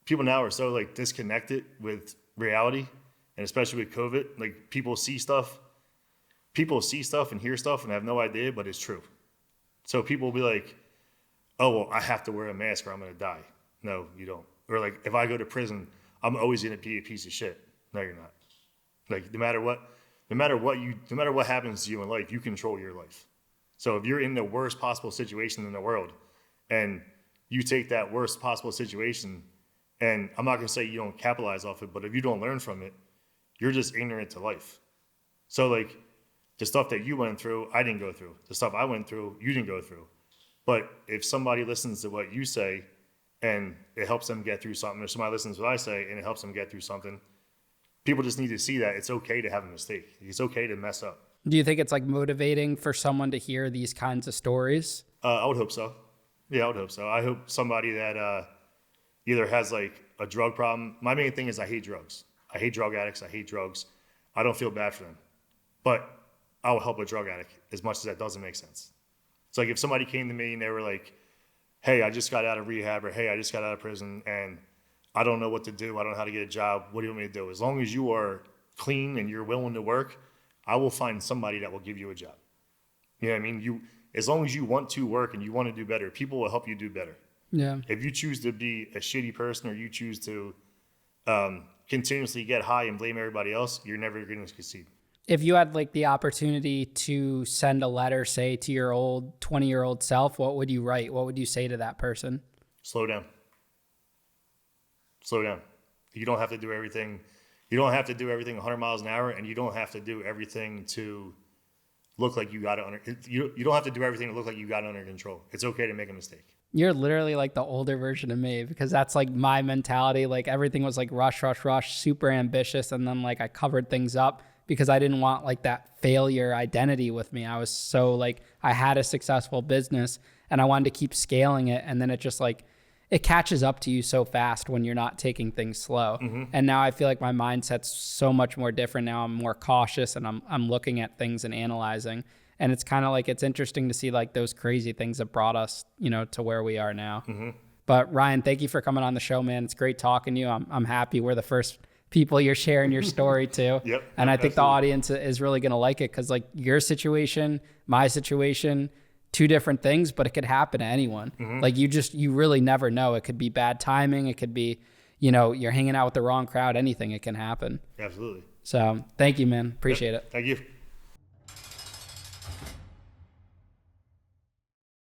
Speaker 2: like disconnected with reality, and especially with COVID, like people see stuff people see stuff and hear stuff and have no idea, but it's true. So people will be like, oh, well, I have to wear a mask or I'm going to die. No, you don't. Or like, if I go to prison, I'm always going to be a piece of shit. No, you're not. Like, no matter what happens to you in life, you control your life. So if you're in the worst possible situation in the world and you take that worst possible situation, and I'm not going to say you don't capitalize off it, but if you don't learn from it, you're just ignorant to life. So like the stuff that you went through, I didn't go through. The stuff I went through, you didn't go through. But if somebody listens to what you say and it helps them get through something, or somebody listens to what I say and it helps them get through something, people just need to see that it's okay to have a mistake. It's okay to mess up.
Speaker 1: Do you think it's like motivating for someone to hear these kinds of stories?
Speaker 2: I would hope so. Yeah, I would hope so. I hope somebody that either has like a drug problem. My main thing is I hate drugs. I hate drug addicts. I hate drugs. I don't feel bad for them. But I will help a drug addict as much as that doesn't make sense. It's like if somebody came to me and they were like, hey, I just got out of rehab, or hey, I just got out of prison and I don't know what to do. I don't know how to get a job. What do you want me to do? As long as you are clean and you're willing to work, I will find somebody that will give you a job. You know what I mean? As long as you want to work and you want to do better, people will help you do better.
Speaker 1: Yeah.
Speaker 2: If you choose to be a shitty person or you choose to continuously get high and blame everybody else, you're never going to succeed.
Speaker 1: If you had like the opportunity to send a letter, say to your old 20-year-old self, what would you write? What would you say to that person?
Speaker 2: Slow down. Slow down. You don't have to do everything. You don't have to do everything 100 miles an hour, and you don't have to do everything to look like you got it under. You don't have to do everything to look like you got it under control. It's okay to make a mistake.
Speaker 1: You're literally like the older version of me, because that's like my mentality. Like everything was like rush, rush, rush, super ambitious. And then like I covered things up because I didn't want like that failure identity with me. I was so like, I had a successful business and I wanted to keep scaling it. And then it just like, it catches up to you so fast when you're not taking things slow. Mm-hmm. And now I feel like my mindset's so much more different. Now I'm more cautious and I'm looking at things and analyzing. And it's kind of like, it's interesting to see like those crazy things that brought us, to where we are now. Mm-hmm. But Ryan, thank you for coming on the show, man. It's great talking to you. I'm happy we're the first people you're sharing your story to.
Speaker 2: Yep,
Speaker 1: and I think
Speaker 2: absolutely.
Speaker 1: the audience is really going to like it, because like your situation, my situation, two different things, but it could happen to anyone. Mm-hmm. Like you really never know. It could be bad timing. It could be, you're hanging out with the wrong crowd, anything, it can happen.
Speaker 2: Absolutely.
Speaker 1: So thank you, man. Appreciate it.
Speaker 2: Thank you.